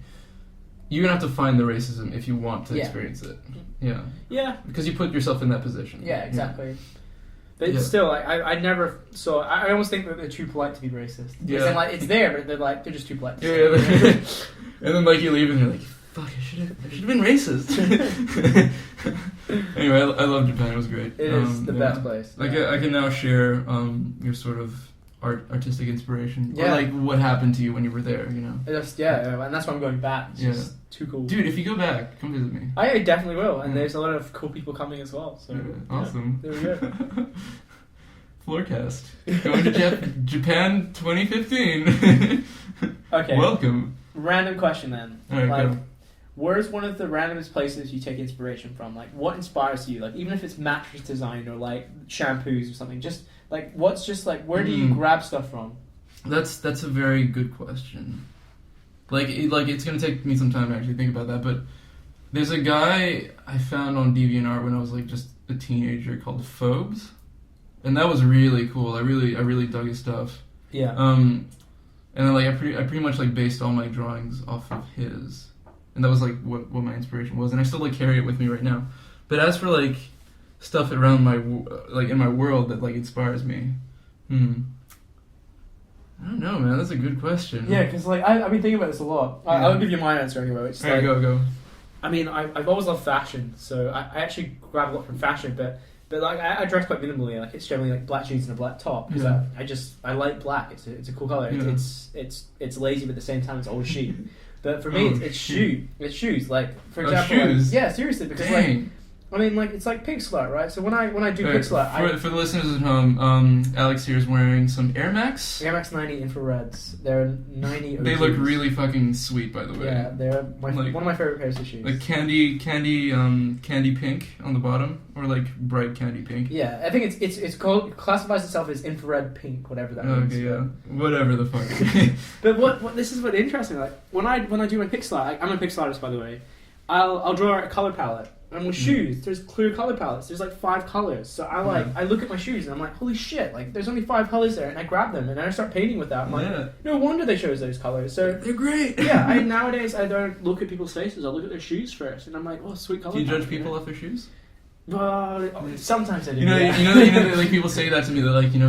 you're gonna have to find the racism if you want to experience it. Yeah. Yeah. Because you put yourself in that position. Yeah, exactly. Yeah. But still, like, I never saw. I almost think that they're too polite to be racist. Yeah. Then, like, it's there, but they're just too polite. And then like you leave and you're like, fuck, I should have been racist. Anyway, I love Japan. It was great. It is the best place. Like I can now share your sort of artistic inspiration, or like what happened to you when you were there. You know. And that's why I'm going back. It's just too cool. Dude, if you go back, come visit me. I definitely will, and there's a lot of cool people coming as well. So awesome. There we go. FloorCast going to Japan 2015. Okay. Welcome. Random question then. All right, go. Where's one of the randomest places you take inspiration from? Like, what inspires you? Like, even if it's mattress design or like shampoos or something, just like what's just like where do you grab stuff from? That's a very good question. Like it's gonna take me some time to actually think about that. But there's a guy I found on DeviantArt when I was like just a teenager called Aubs, and that was really cool. I really dug his stuff. Yeah. And then like I pretty much like based all my drawings off of his, and that was like what my inspiration was, and I still like carry it with me right now. But as for like stuff around my like in my world that like inspires me, I don't know, man. That's a good question. Yeah, because like I've been thinking about this a lot. I'll give you my answer anyway. Which is Alright, go. I mean, I've always loved fashion, so I actually grab a lot from fashion, but like I dress quite minimally. Like it's generally like black jeans and a black top because I like black. It's a cool color. Yeah. It's lazy, but at the same time it's always chic. But for me, it's shoes. Like for example, shoes. Yeah, seriously, because Dang. like. I mean, like it's like Pixel art, right? So when I do Pixel art, for the listeners at home, Alex here is wearing some Air Max. Air Max 90 infrareds. They're 90. They look really fucking sweet, by the way. Yeah, they're one of my favorite pairs of shoes. Like candy pink on the bottom, or like bright candy pink. Yeah, I think it's called classifies itself as infrared pink, whatever that means. Okay, yeah, whatever the fuck. But what this is what interesting. Like when I do my pixel art, I'm a pixel artist, by the way. I'll draw a color palette. And with shoes, there's clear color palettes. There's like 5 colors. So I look at my shoes and I'm like, holy shit! Like there's only 5 colors there, and I grab them and I start painting with that. I'm like, no wonder they chose those colors. So they're great. Yeah, nowadays I don't look at people's faces. I look at their shoes first, and I'm like, oh, sweet color. Do you judge people off their shoes? Sometimes I do. You know, like people say that to me. They're like, you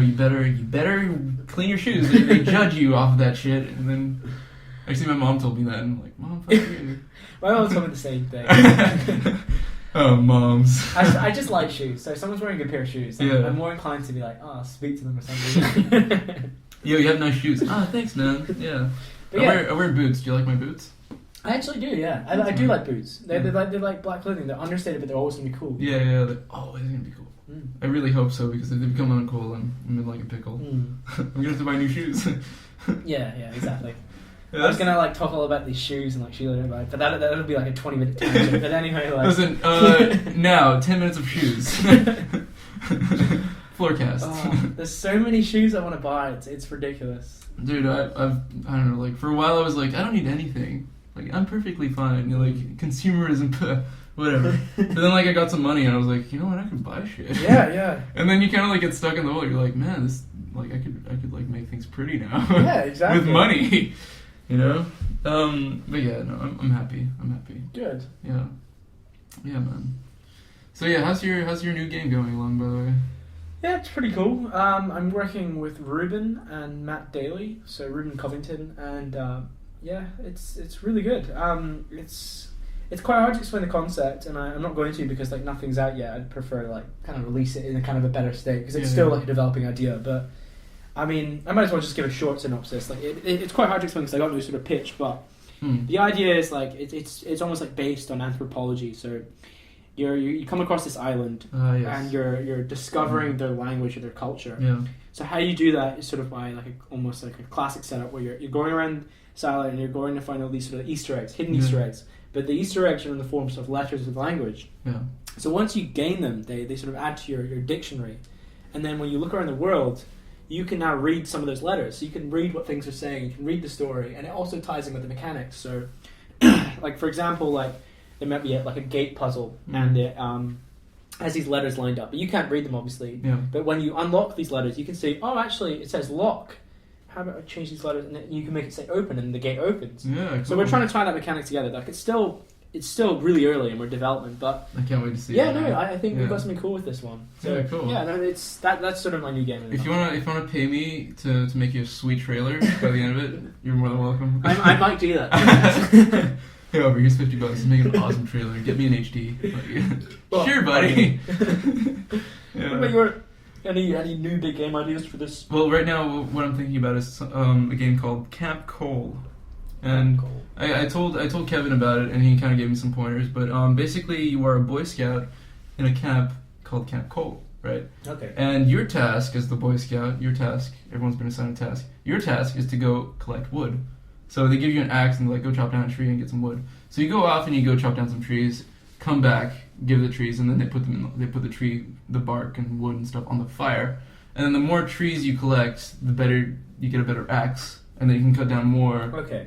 better clean your shoes. They judge you off of that shit, and then actually my mom told me that, and I'm like, Mom, fuck you. My mom told me the same thing. Oh, moms. I just like shoes. So if someone's wearing a good pair of shoes, I'm more inclined to be like, speak to them or something. Yo, you have nice shoes. Thanks, man. Yeah. I wear boots. Do you like my boots? I actually do, yeah. I do like boots. They're like black clothing. They're understated, but they're always going to be cool. Yeah, they're always going to be cool. I really hope so, because if they become uncool, I'm in like a pickle. I'm going to have to buy new shoes. Yeah, exactly. I was gonna like talk all about these shoes and like shoe leather, but that'll be like a 20-minute tangent. But anyway, like listen, now 10 minutes of shoes. FloorCast. There's so many shoes I want to buy. It's ridiculous. Dude, I don't know. Like for a while, I was like, I don't need anything. Like I'm perfectly fine. Like consumerism, whatever. But then like I got some money and I was like, you know what? I could buy shit. Yeah. And then you kind of like get stuck in the hole. You're like, man, this like I could like make things pretty now. Yeah, exactly. With money. You know, but yeah, no, I'm happy. Good. Yeah, man. So yeah, how's your new game going along, by the way? Yeah, it's pretty cool. I'm working with Ruben and Matt Daly, so Ruben Covington, and it's really good. It's quite hard to explain the concept, and I'm not going to because like nothing's out yet. I'd prefer to like kind of release it in a kind of a better state because it's still like a developing idea, but. I mean, I might as well just give a short synopsis. Like, it's quite hard to explain because I got no sort of pitch, but the idea is like it's almost like based on anthropology. So you come across this island and you're discovering their language or their culture. Yeah. So how you do that is sort of by like almost like a classic setup where you're going around this island and you're going to find all these sort of Easter eggs, hidden Easter eggs. But the Easter eggs are in the forms of letters of language. Yeah. So once you gain them, they sort of add to your dictionary, and then when you look around the world. You can now read some of those letters. So you can read what things are saying. You can read the story, and it also ties in with the mechanics. So, like for example, like there might be like a gate puzzle, and it has these letters lined up, but you can't read them obviously. Yeah. But when you unlock these letters, you can see, actually, it says lock. How about I change these letters, and you can make it say open, and the gate opens. Yeah. Cool. So we're trying to tie that mechanic together. Like it's still really early and we're development, but I can't wait to see. I think we've got something cool with this one. So, cool. Yeah, no, that's sort of my new game. If you wanna pay me to make you a sweet trailer by the end of it, you're more than welcome. I might do that. Hey, over here's $50. Make an awesome trailer. Get me an HD. Like, sure, buddy. What about your any new big game ideas for this? Well, right now what I'm thinking about is a game called Camp Cole. And I told Kevin about it, and he kind of gave me some pointers. But basically, you are a Boy Scout in a camp called Camp Cole, right? Okay. And your task as the Boy Scout, everyone's been assigned a task. Your task is to go collect wood. So they give you an axe and like go chop down a tree and get some wood. So you go off and you go chop down some trees, come back, give the trees, and then they put the bark and wood and stuff on the fire. And then the more trees you collect, the better you get a better axe. And then you can cut down more,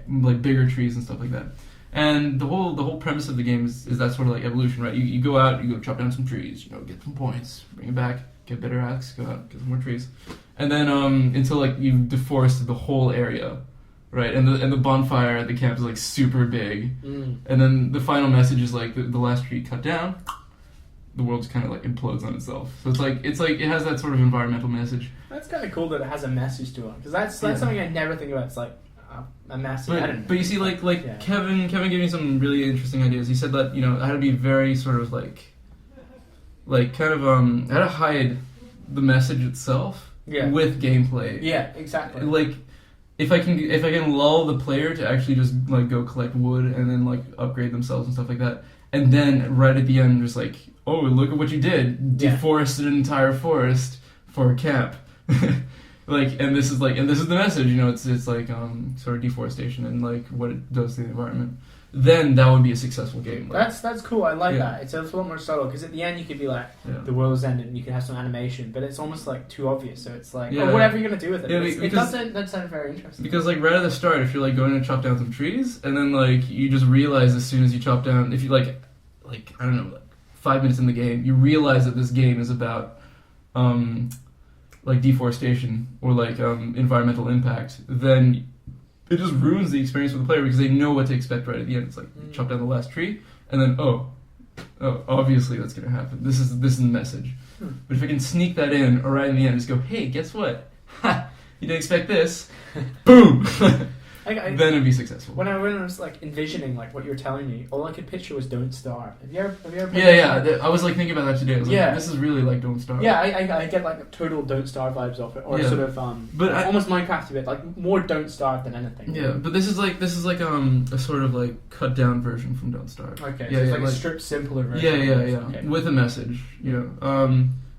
like bigger trees and stuff like that. And the whole premise of the game is that sort of like evolution, right? You go out, you go chop down some trees, get some points, bring it back, get better axe, go out, get some more trees, and then until like you've deforested the whole area. right? And the bonfire at the camp is like super big, and then the final message is like the last tree cut down, the world just kind of like implodes on itself. So it's like it has that sort of environmental message. That's kind of cool that it has a message to it, because that's something I never think about. It's like a message. I don't know. But you see, Kevin gave me some really interesting ideas. He said that I had to be very sort of like kind of I had to hide the message itself with gameplay. Yeah, exactly. Like if I can lull the player to actually just like go collect wood and then like upgrade themselves and stuff like that, and then right at the end just like, oh, look at what you did, deforested an entire forest for a camp. And this is the message, it's like sort of deforestation and like what it does to the environment. Then that would be a successful game. That's cool. I like that. It's a lot more subtle, because at the end you could be like, the world's ended, and you can have some animation, but it's almost like too obvious. So it's like, whatever you're gonna do with it. It doesn't very interesting. Because like right at the start, if you're like going to chop down some trees, and then like you just realize as soon as you chop down, if you like I don't know, like 5 minutes in the game, you realize that this game is about like deforestation or like environmental impact, then it just ruins the experience for the player, because they know what to expect right at the end. It's like chop down the last tree, and then oh, obviously that's gonna happen. This is the message. But if I can sneak that in, or right in the end, just go, hey, guess what? Ha! You didn't expect this. Boom. Then it'd be successful. When I was like envisioning like what you were telling me, all I could picture was Don't Starve. Have you ever played that? I was like thinking about that today. I was like, this is really like Don't Starve. Yeah, I get like total Don't Starve vibes off it, or sort of almost Minecraft a bit, like more Don't Starve than anything. Yeah, but this is like a sort of like cut down version from Don't Starve. Okay, so it's like a stripped, simpler version. Yeah, okay. With a message,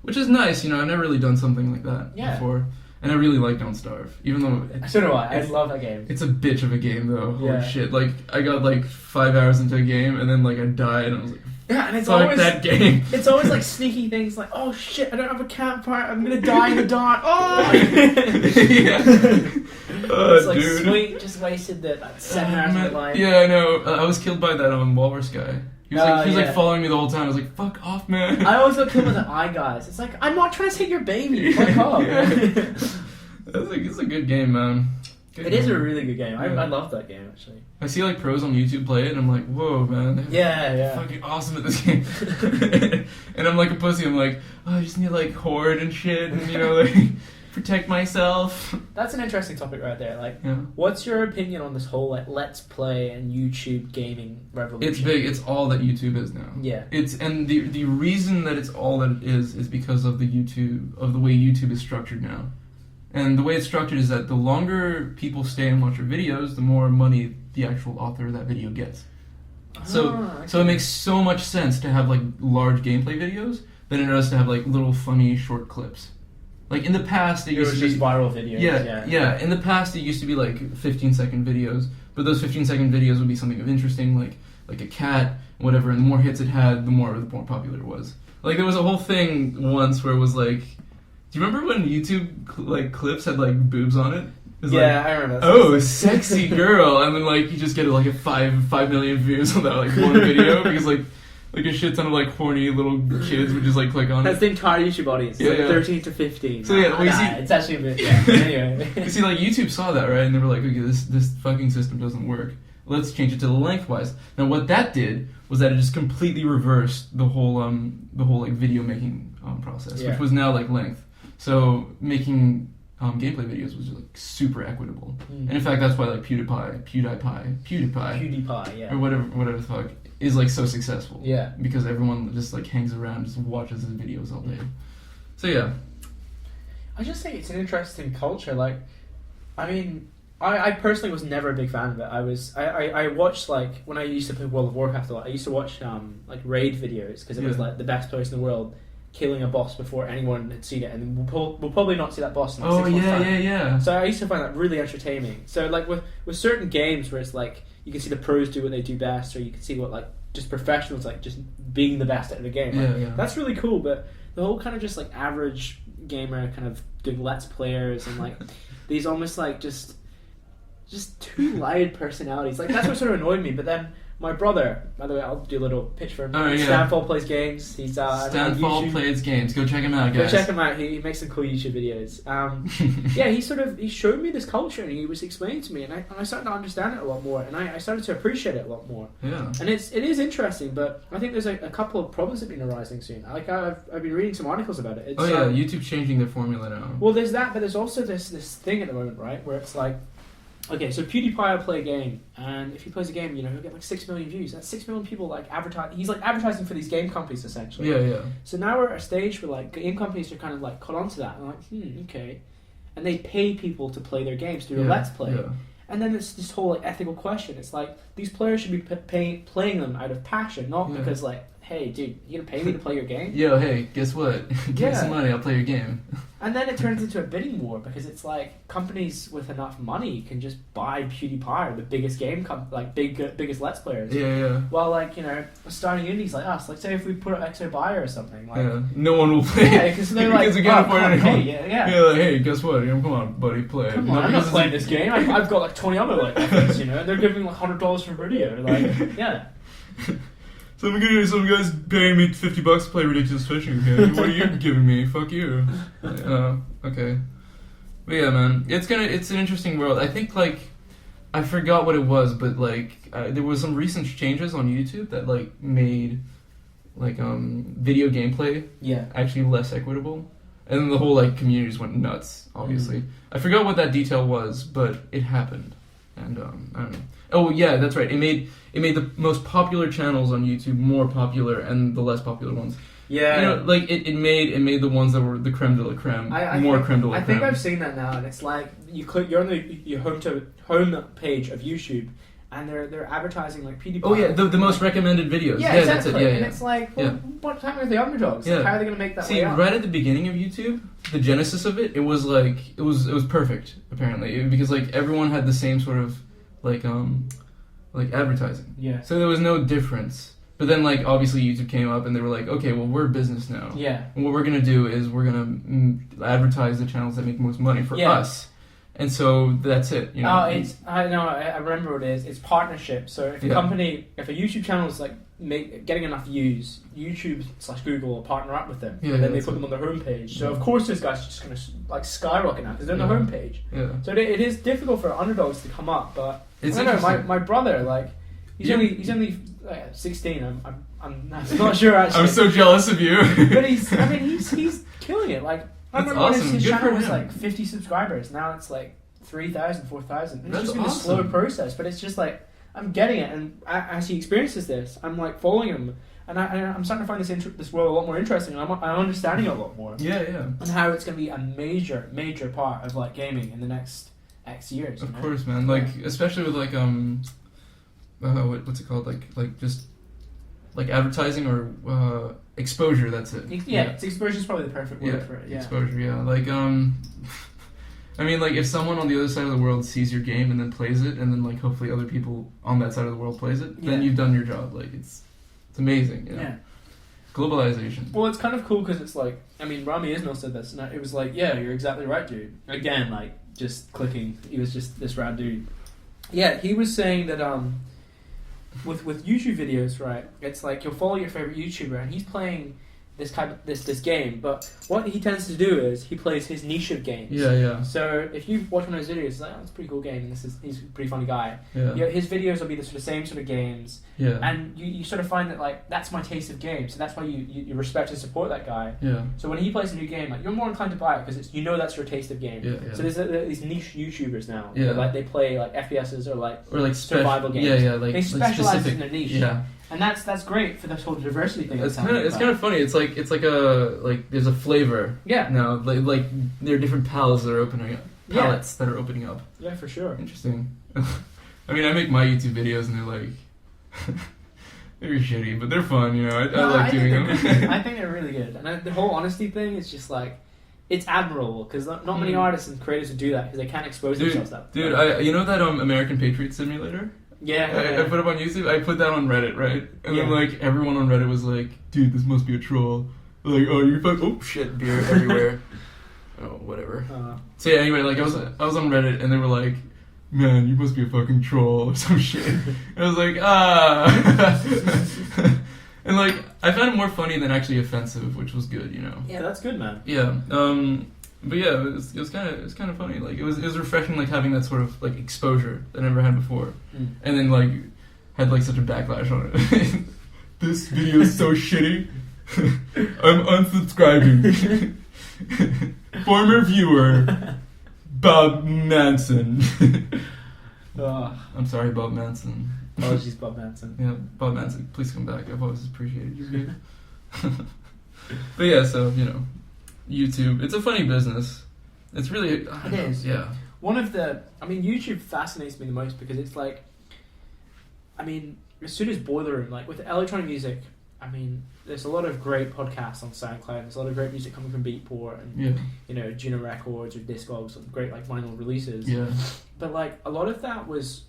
which is nice. I've never really done something like that before. And I really like Don't Starve, even though... So do I. I love that game. It's a bitch of a game, though. Holy shit. Like, I got, 5 hours into a game, and then, I died, and I was like, and it's fuck always, that game. It's always, sneaky things like, oh, shit, I don't have a campfire, I'm gonna die in the dark. Oh! It's sweet, just wasted that 7 hours of my life. Yeah, I know. I was killed by that walrus guy. He was following me the whole time. I was like, fuck off, man. I always got killed with the eye guys. It's like, I'm not trying to take your baby. Fuck off. It's a good game, man. It is a really good game. I love that game, actually. I see pros on YouTube play it, and I'm like, whoa, man. They're fucking awesome at this game. And I'm like a pussy. I'm like, oh, I just need hoard and shit, and protect myself. That's an interesting topic right there. What's your opinion on this whole Let's Play and YouTube gaming revolution? It's big. It's all that YouTube is now. Yeah. And the reason that it's all that it is because of the way YouTube is structured now. And the way it's structured is that the longer people stay and watch your videos, the more money the actual author of that video gets. So it makes so much sense to have large gameplay videos than it does to have little funny short clips. In the past, it used to be just viral videos. Yeah. In the past, it used to be 15-second videos, but those 15-second videos would be something of interesting, like a cat, whatever. And the more hits it had, the more popular it was. There was a whole thing once where it was do you remember when YouTube clips had boobs on it? It was I remember. Oh, sexy girl, and then you just get a 5 million views on that one video because a shit ton of horny little kids would just click on it. That's the entire YouTube audience. It's 13 to 15. So it's actually a bit. Yeah. Anyway, you see, YouTube saw that, right, and they were like, okay, this fucking system doesn't work. Let's change it to the lengthwise. Now, what that did was that it just completely reversed the whole video making process, which was now length. So making gameplay videos was just super equitable, and in fact, that's why PewDiePie, or whatever the fuck is so successful. Yeah, because everyone just hangs around, just watches his videos all day. So yeah, I just think it's an interesting culture. I personally was never a big fan of it. I watched when I used to play World of Warcraft a lot. I used to watch raid videos because it was the best place in the world, killing a boss before anyone had seen it, and we'll probably not see that boss in 6 months' time. Yeah. So I used to find that really entertaining. So with certain games where it's you can see the pros do what they do best, or you can see what just professionals just being the best at the game. That's really cool. But the whole kind of just average gamer kind of doing Let's Players and these almost just too loud personalities. That's what sort of annoyed me. But then My brother, by the way, I'll do a little pitch for him. Oh, yeah. Stanford Plays Games. He's Stanford Plays Games. Go check him out, guys. Go check him out. He makes some cool YouTube videos. Yeah, he showed me this culture and he was explaining to me, and I started to understand it a lot more, and I started to appreciate it a lot more. Yeah. And it is interesting, but I think there's a couple of problems that have been arising soon. Like I've been reading some articles about it. YouTube's changing their formula now. Well, there's that, but there's also this thing at the moment, right, where it's like, okay, so PewDiePie will play a game, and if he plays a game, he'll get like 6 million views. That's 6 million people advertise. He's advertising for these game companies essentially. Yeah. So now we're at a stage where game companies are kind of caught onto that and okay, and they pay people to play their games through a Let's Play. Yeah. And then it's this whole ethical question. It's these players should be playing them out of passion, not because hey, dude, you gonna pay me to play your game? Yo, hey, guess what? Give me some money, I'll play your game. And then it turns into a bidding war because it's companies with enough money can just buy PewDiePie or the biggest biggest Let's Players. Yeah. While starting indies like us, say if we put up Exo Buyer or something, no one will play. Yeah, because they're because we can't afford anything. Yeah. Hey, guess what? Come on, buddy, play. Come on, I'm not playing this game. I've got 20 other efforts, and they're giving me $100 for video. Yeah. Some guys paying me $50 to play ridiculous fishing game. What are you giving me? Fuck you. Okay. But yeah, man, it's an interesting world. I think I forgot what it was, but there was some recent changes on YouTube that made video gameplay actually less equitable, and then the whole community just went nuts. Obviously, I forgot what that detail was, but it happened, and I don't know. Oh yeah, that's right. It made the most popular channels on YouTube more popular, and the less popular ones. Yeah. It made the ones that were the creme de la creme more creme de la creme. I think I've seen that now, and it's you're on your home page of YouTube, and they're advertising PewDiePie. Oh yeah, the most recommended videos. Yeah, exactly. That's it. Yeah, and it's what happened with the underdogs? Yeah. How are they going to make that? See, right at the beginning of YouTube, the genesis of it was it was perfect apparently because everyone had the same sort of advertising. Yeah. So there was no difference. But then obviously YouTube came up and they were okay, well we're a business now. Yeah. And what we're gonna do is we're gonna advertise the channels that make most money for us. And so that's it. I remember what it is. It's partnership. So if a YouTube channel is getting enough views, YouTube / Google will partner up with them, and then they put them on their homepage. So of course this guy's just gonna skyrocket now because they're on the homepage. Yeah. So it is difficult for underdogs to come up, but it's I don't know. My brother he's only 16. I'm not sure actually. I'm so jealous of you. But he's killing it. I remember awesome. his channel was 50 subscribers. Now it's 3,000, 4,000. It's just been a slow process, but it's just I'm getting it, and as he experiences this, I'm following him, and I'm starting to find this world a lot more interesting, and I'm understanding it a lot more. Yeah. And how it's going to be a major part of gaming in the next X years. Of course, man. Especially with what's it called? Just advertising or exposure. That's it. Yeah. Exposure is probably the perfect word for it. Yeah. Exposure. Yeah. I mean, if someone on the other side of the world sees your game and then plays it, and then hopefully other people on that side of the world plays it, then you've done your job. It's amazing. Yeah. Globalization. Well, it's kind of cool because it's Rami Ismail said this, and it was yeah, you're exactly right, dude. Again, just clicking. He was just this rad dude. Yeah, he was saying that with YouTube videos, right? It's you'll follow your favorite YouTuber, and he's playing this game, but what he tends to do is he plays his niche of games. Yeah. So if you watch one of his videos, it's it's a pretty cool game, and he's a pretty funny guy. Yeah. His videos will be the same sort of games. Yeah. And you sort of find that that's my taste of games, so that's why you respect and support that guy. Yeah. So when he plays a new game, you're more inclined to buy it because that's your taste of game. Yeah. So there's these niche YouTubers now. Yeah. They play FPSs or survival games. Yeah. They specialize in their niche. Yeah. And that's great for this whole diversity thing. It's kind of funny. It's there's a flavor. Yeah. Now there are different palettes that are opening up. That are opening up. Yeah, for sure. Interesting. I mean, I make my YouTube videos and they're they're shitty, but they're fun. I like doing them. I think they're really good. And the whole honesty thing is just it's admirable because not many artists and creators would do that because they can't expose themselves that. Dude, that American Patriot Simulator? Yeah. I put it on YouTube. I put that on Reddit, right? And then everyone on Reddit was dude, this must be a troll. Oh, you're oh shit, beer everywhere. Oh, whatever. So yeah, anyway, I was on Reddit and they were man, you must be a fucking troll or some shit. And I was like, and like, I found it more funny than actually offensive, which was good, you know. Yeah, that's good, man. Yeah. But yeah, it was kind of funny. Like, it was refreshing, like having that sort of like exposure that I never had before, and then like had like such a backlash on it. This video is so shitty. I'm unsubscribing. Former viewer, Bob Manson. I'm sorry, Bob Manson. Apologies, Bob Manson. Yeah, Bob Manson, please come back. I've always appreciated your video. But yeah, so, you know, YouTube, it's a funny business. It's really... It is. Yeah. YouTube fascinates me the most because it's like, as soon as Boiler Room, like with electronic music, there's a lot of great podcasts on SoundCloud. There's a lot of great music coming from Beatport and Juno Records or Discogs, great like vinyl releases. Yeah. But like a lot of that was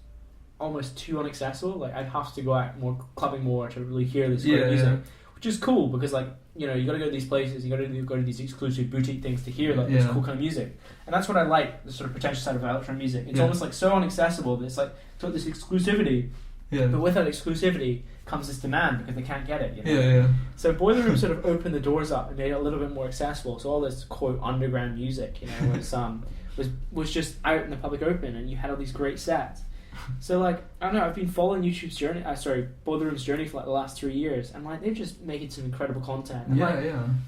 almost too inaccessible. Like I'd have to go out clubbing more to really hear this great music, which is cool because like you got to go to these places, you got to go to these exclusive boutique things to hear this cool kind of music. And that's what I like, the sort of pretentious side of electronic music. It's almost like so inaccessible that it's like it's got this exclusivity. Yeah. But with that exclusivity comes this demand because they can't get it. Yeah. So Boiler Room sort of opened the doors up and made it a little bit more accessible. So all this quote underground music, was just out in the public open, and you had all these great sets. So like I don't know, I've been following YouTube's journey. Boiler Room's journey for like the last 3 years, and like they're just making some incredible content. And,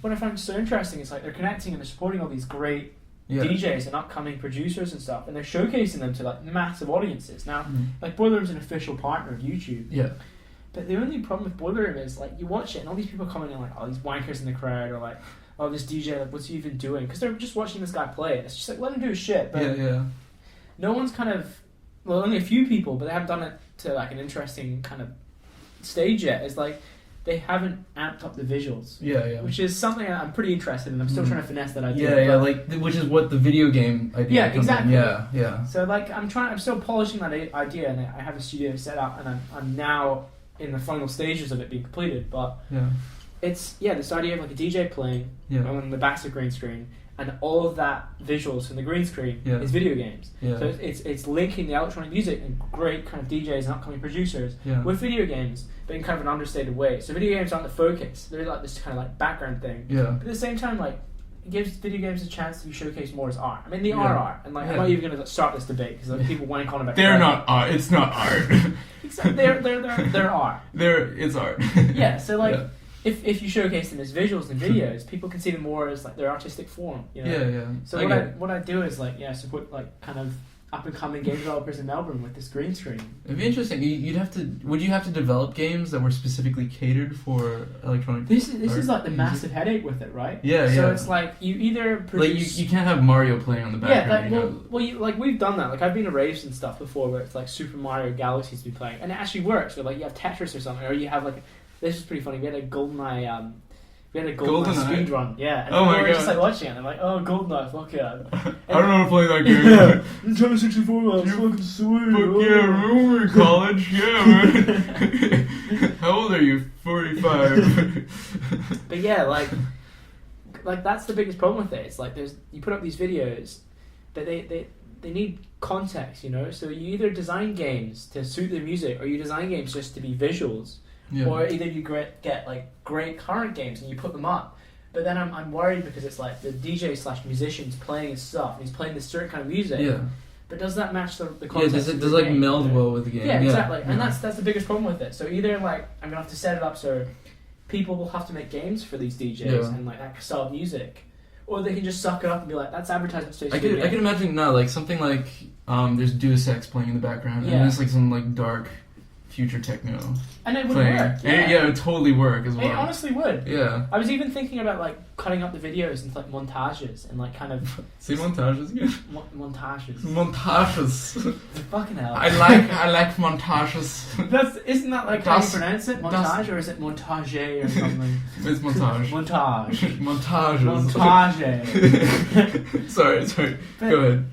what I find so interesting is like they're connecting and they're supporting all these great DJs and upcoming producers and stuff, and they're showcasing them to like massive audiences. Now, like Boiler Room's an official partner of YouTube. Yeah. But the only problem with Boiler Room is like you watch it and all these people coming in like, oh, these wankers in the crowd, or like, oh, this DJ, like, what's he even doing? Because they're just watching this guy play it. It's just like, let him do his shit. But no one's only a few people, but they haven't done it to like an interesting kind of stage yet. It's like they haven't amped up the visuals. Yeah. Which is something I'm pretty interested in. I'm still trying to finesse that idea. Which is what the video game idea comes exactly. in. Yeah. So like I'm still polishing that idea, and I have a studio set up, and I'm now in the final stages of it being completed. But it's this idea of like a DJ playing on the back of the green screen, and all of that visuals from the green screen is video games. So it's linking the electronic music and great kind of DJs and upcoming producers with video games, but in kind of an understated way. So video games aren't the focus; they're like this kind of like background thing. But at the same time, like it gives video games a chance to be showcased more as art. They are art, and like I'm not even going to start this debate because like, people wank on about. They're not art. It's not art. Exactly, they're art. It's art. So like. If you showcase them as visuals and videos, people can see them more as like their artistic form. So what I do is like support like kind of up and coming game developers in Melbourne with this green screen. It'd be interesting. Would you have to develop games that were specifically catered for electronic? This is like the massive headache with it, right? So it's like you either produce you can't have Mario playing on the background. We've done that. Like I've been to raves and stuff before where it's like Super Mario Galaxy's been playing, and it actually works. Where like you have Tetris or something, or you have like. This was pretty funny. We had a GoldenEye speed run. Yeah. And we were just like watching it. And I'm like, oh, GoldenEye, fuck yeah. I don't know how to play that game. Nintendo 64, man. It's fucking sweet. Fuck yeah, remember college? Yeah, man. How old are you? 45. But yeah, like that's the biggest problem with it. It's like you put up these videos, but they need context, So you either design games to suit the music, or you design games just to be visuals. Or either you get like great current games and you put them up, but then I'm worried because it's like the DJ/musician's playing his stuff and he's playing this certain kind of music. But does that match the context? Does like meld well with the game? Yeah, exactly. And that's the biggest problem with it. So either like I'm gonna have to set it up so people will have to make games for these DJs and like that style of music, or they can just suck it up and be like, that's advertisement space. I can imagine like something like there's Deus Ex playing in the background and it's like some like dark. Future techno. And it would work. It would totally work as well. It honestly would. Yeah. I was even thinking about like cutting up the videos into like montages and like kind of say montages again. Montages. Fucking hell. I like montages. Isn't that like how you pronounce it? Montage or is it montage or something? It's montage. Montages. Montage. Sorry. But go ahead.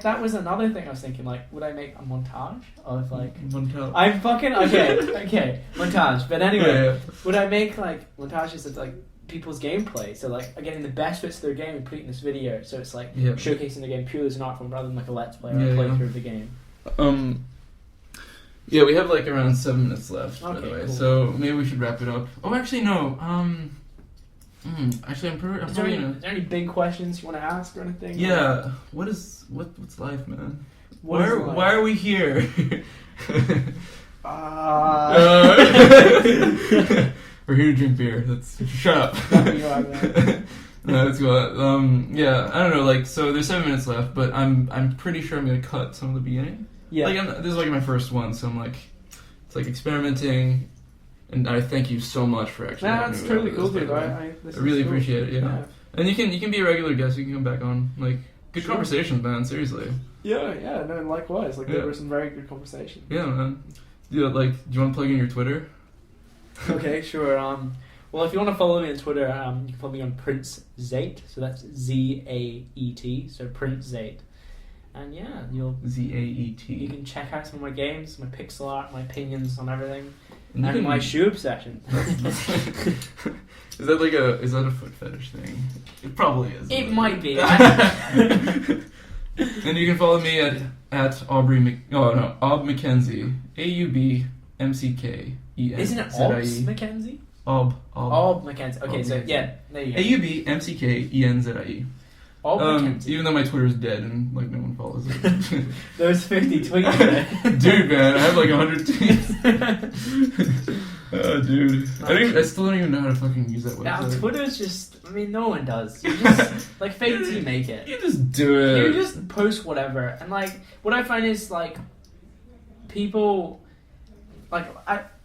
That was another thing I was thinking, like, would I make a montage of, like... Montage. I'm fucking... Okay, montage. But anyway, would I make, like, montages of, like, people's gameplay. So like getting the best bits of their game and putting it in this video. So it's like Yeah. showcasing the game purely as an art form rather than like a let's play or Yeah, a yeah. playthrough of the game. Yeah, we have like around 7 minutes left, by the Okay, way. cool. So maybe we should wrap it up. Oh, actually, no. Actually, I'm Is probably gonna. there any big questions you want to ask or anything? Yeah. What's life, man? What is life? Why are we here? We're here to drink beer. Shut up. No, that's cool. Yeah, I don't know. Like, so there's 7 minutes left, but I'm pretty sure I'm gonna cut some of the beginning. Yeah. Like, this is like my first one, so I'm like, it's like experimenting. And I thank you so much for actually. Nah, helping it's me totally with cool, this, dude. by the way. This I is really cool. appreciate it. Yeah. And you can be a regular guest. You can come back on. Like, good Sure. conversations, man. Seriously. Yeah, no, and likewise. Like, Yeah. there were some very good conversations. Yeah, man. Yeah, like, do you want to plug in your Twitter? Okay, sure. Well, if you want to follow me on Twitter, you can follow me on Prince Zate. So that's Zaet. So Prince Zate. And yeah, you Zaet. can check out some of my games, my pixel art, my opinions on everything, And you and can- my shoe obsession. Is that a foot fetish thing? It probably is. It might be. And you can follow me at Aubrey Aub Mackenzie. AUBMCKENZIE. Isn't it Aubs Mackenzie? Aub. Aub Mackenzie. Okay, Aub so Mackenzie. yeah, there you go. AUBMCKENZIE. Aub Mackenzie. Even though my Twitter is dead and like no one follows it. Those 50 tweets there. Dude, man, I have like 100 tweets. Oh, dude. I still don't even know how to fucking use that Now, website. Twitter's just, I mean, no one does. You just, like, fake it till you make it. You just do it. You just post whatever. And, like, what I find is, like, people, like,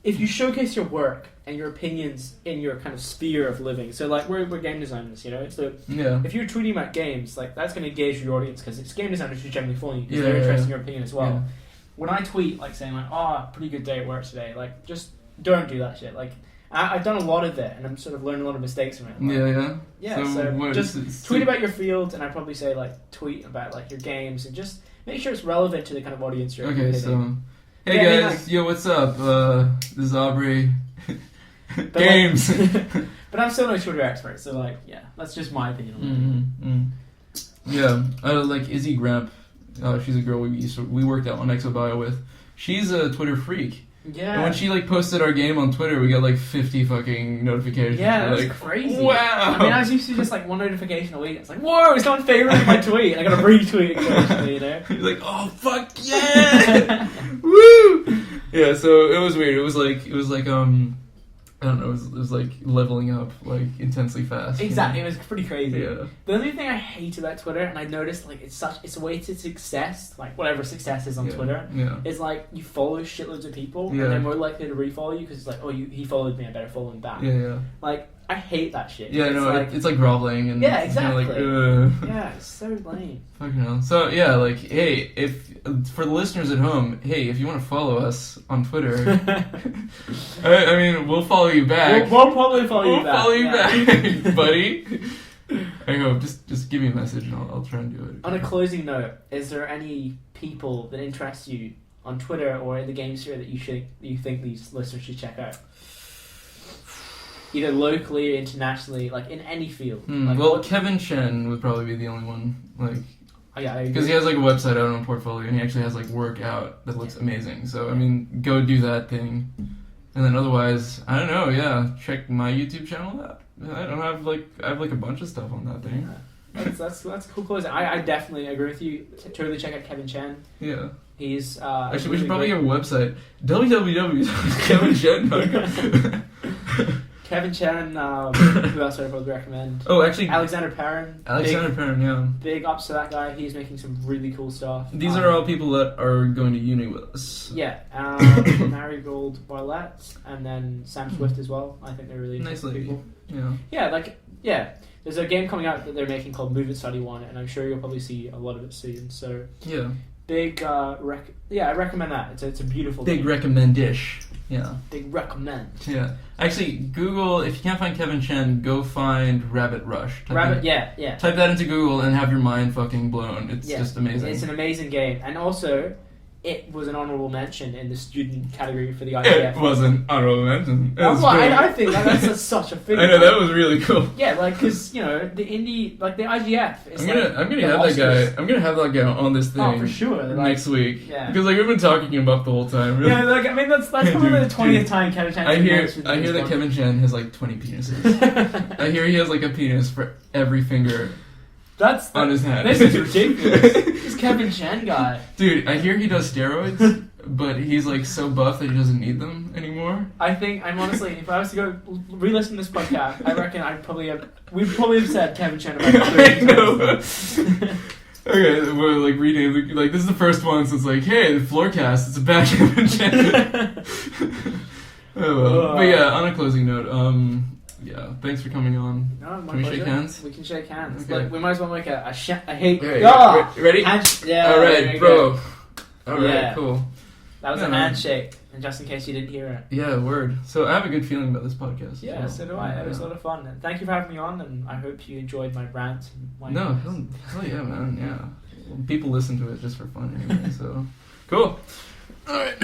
if you showcase your work and your opinions in your kind of sphere of living, so, like, we're game designers, you know? So, Yeah. if you're tweeting about games, like, that's going to engage your audience because it's game designers who generally follow you because Yeah, they're yeah, interested in yeah. your opinion as well. Yeah. When I tweet, like, saying, like, oh, pretty good day at work today, like, just don't do that shit. Like, I've done a lot of it, and I'm sort of learning a lot of mistakes from it. Like, Yeah. Yeah, so what, just it's- tweet about your field, and I'd probably say, like, tweet about, like, your games, and just make sure it's relevant to the kind of audience you're Okay, hitting. so hey Yeah, I mean, guys, yo, what's up? This is Aubrey. But, Games. like, but I'm still no Twitter expert, so, like, yeah, that's just my opinion on it. Yeah, like Izzy Gramp. She's a girl we worked out on ExoBio with. She's a Twitter freak. Yeah. And when she like posted our game on Twitter, we got like 50 fucking notifications. Yeah, We're that's like, crazy. Wow. I mean, I was used to just, like, one notification a week. It's like, whoa, someone favorited my tweet. I gotta retweet occasionally, you know? You're like, oh fuck yeah, woo. Yeah, so it was weird. It was like I don't know. It was like leveling up like intensely fast. Exactly, it was pretty crazy. Yeah. The only thing I hate about Twitter, and I noticed, like, it's a way to success, like, whatever success is on Yeah. Twitter, Yeah. is, like, you follow shitloads of people, Yeah. and they're more likely to refollow you, because it's like, oh, he followed me, I better follow him back. Yeah. Like, I hate that shit. Yeah, it's no, like, it's like groveling and Yeah, it's kinda exactly. like, yeah, it's so lame. fucking hell. So yeah, like, hey, if for the listeners at home, hey, if you want to follow us on Twitter, I mean, we'll follow you back. We'll probably follow you We'll back. follow you yeah. back, buddy. I hope. Just give me a message and I'll try and do it. On a closing note, is there any people that interest you on Twitter or in the game sphere that you think these listeners should check out? Either locally or internationally, like in any field. Like, Well, Kevin Chen would probably be the only one, like, yeah, I because agree. he has like a website out on Portfolio and he actually has like work out that looks amazing. So I mean, go do that thing, and then otherwise, I don't know. Yeah, check my YouTube channel out. I have like a bunch of stuff on that thing. Yeah. That's a cool closing. I definitely agree with you. Totally check out Kevin Chen. Yeah. He's Actually, we really should probably great. have a website. www.kevinchen.com. Kevin Chen. Who else would I probably recommend? Oh, actually, Alexander Perrin. Alexander Perrin. Yeah. Big ups to that guy. He's making some really cool stuff. These are all people that are going to uni with us. Yeah, Marigold Barlett, and then Sam Swift as well. I think they're really Nice interesting lady. people. Yeah. Yeah. There's a game coming out that they're making called Move It Study One, and I'm sure you'll probably see a lot of it soon. So Yeah. big, I recommend that. It's a beautiful Big game. recommend-ish. Yeah. Big recommend. Yeah. Actually, Google, if you can't find Kevin Chen, go find Rabbit Rush. Type Yeah. that into Google and have your mind fucking blown. It's Yeah. just amazing. It's an amazing game, and also it was an honourable mention in the student category for the IGF. It was an honourable mention. It was Well, cool. I think that's such a thing. I know, that was really cool. Yeah, like, because, you know, the indie, like, the IGF is I'm gonna have that guy. I'm gonna have that guy on this thing. Oh, for sure. Like, next week. Yeah. Because like we've been talking about the whole time. Really. Yeah, like, I mean, that's probably the 20th time Kevin Chan. I hear that Kevin Chan has like 20 penises. I hear he has like a penis for every finger. On his hand. This is ridiculous. This Kevin Chan guy. Dude, I hear he does steroids, but he's like so buff that he doesn't need them anymore. I'm honestly, if I was to go re-listen to this podcast, I reckon we'd probably have said Kevin Chan about 30 times. Okay, we're like reading, like this is the first one, so it's like, hey, the FloorCast, it's a bad Kevin Chan. Oh well. But yeah, on a closing note, yeah, thanks for coming on. No, my Can we pleasure. shake hands? We can shake hands. Okay. Look, we might as well make a hate. Okay, ready? Yeah. Alright, bro. Alright, Yeah. cool. That was a handshake, and just in case you didn't hear it. Yeah, word. So I have a good feeling about this podcast. Yeah, so do I. It was a lot of fun. And thank you for having me on, and I hope you enjoyed my rant. And No, hell yeah, man. Yeah. Well, people listen to it just for fun anyway, so. Cool. Alright.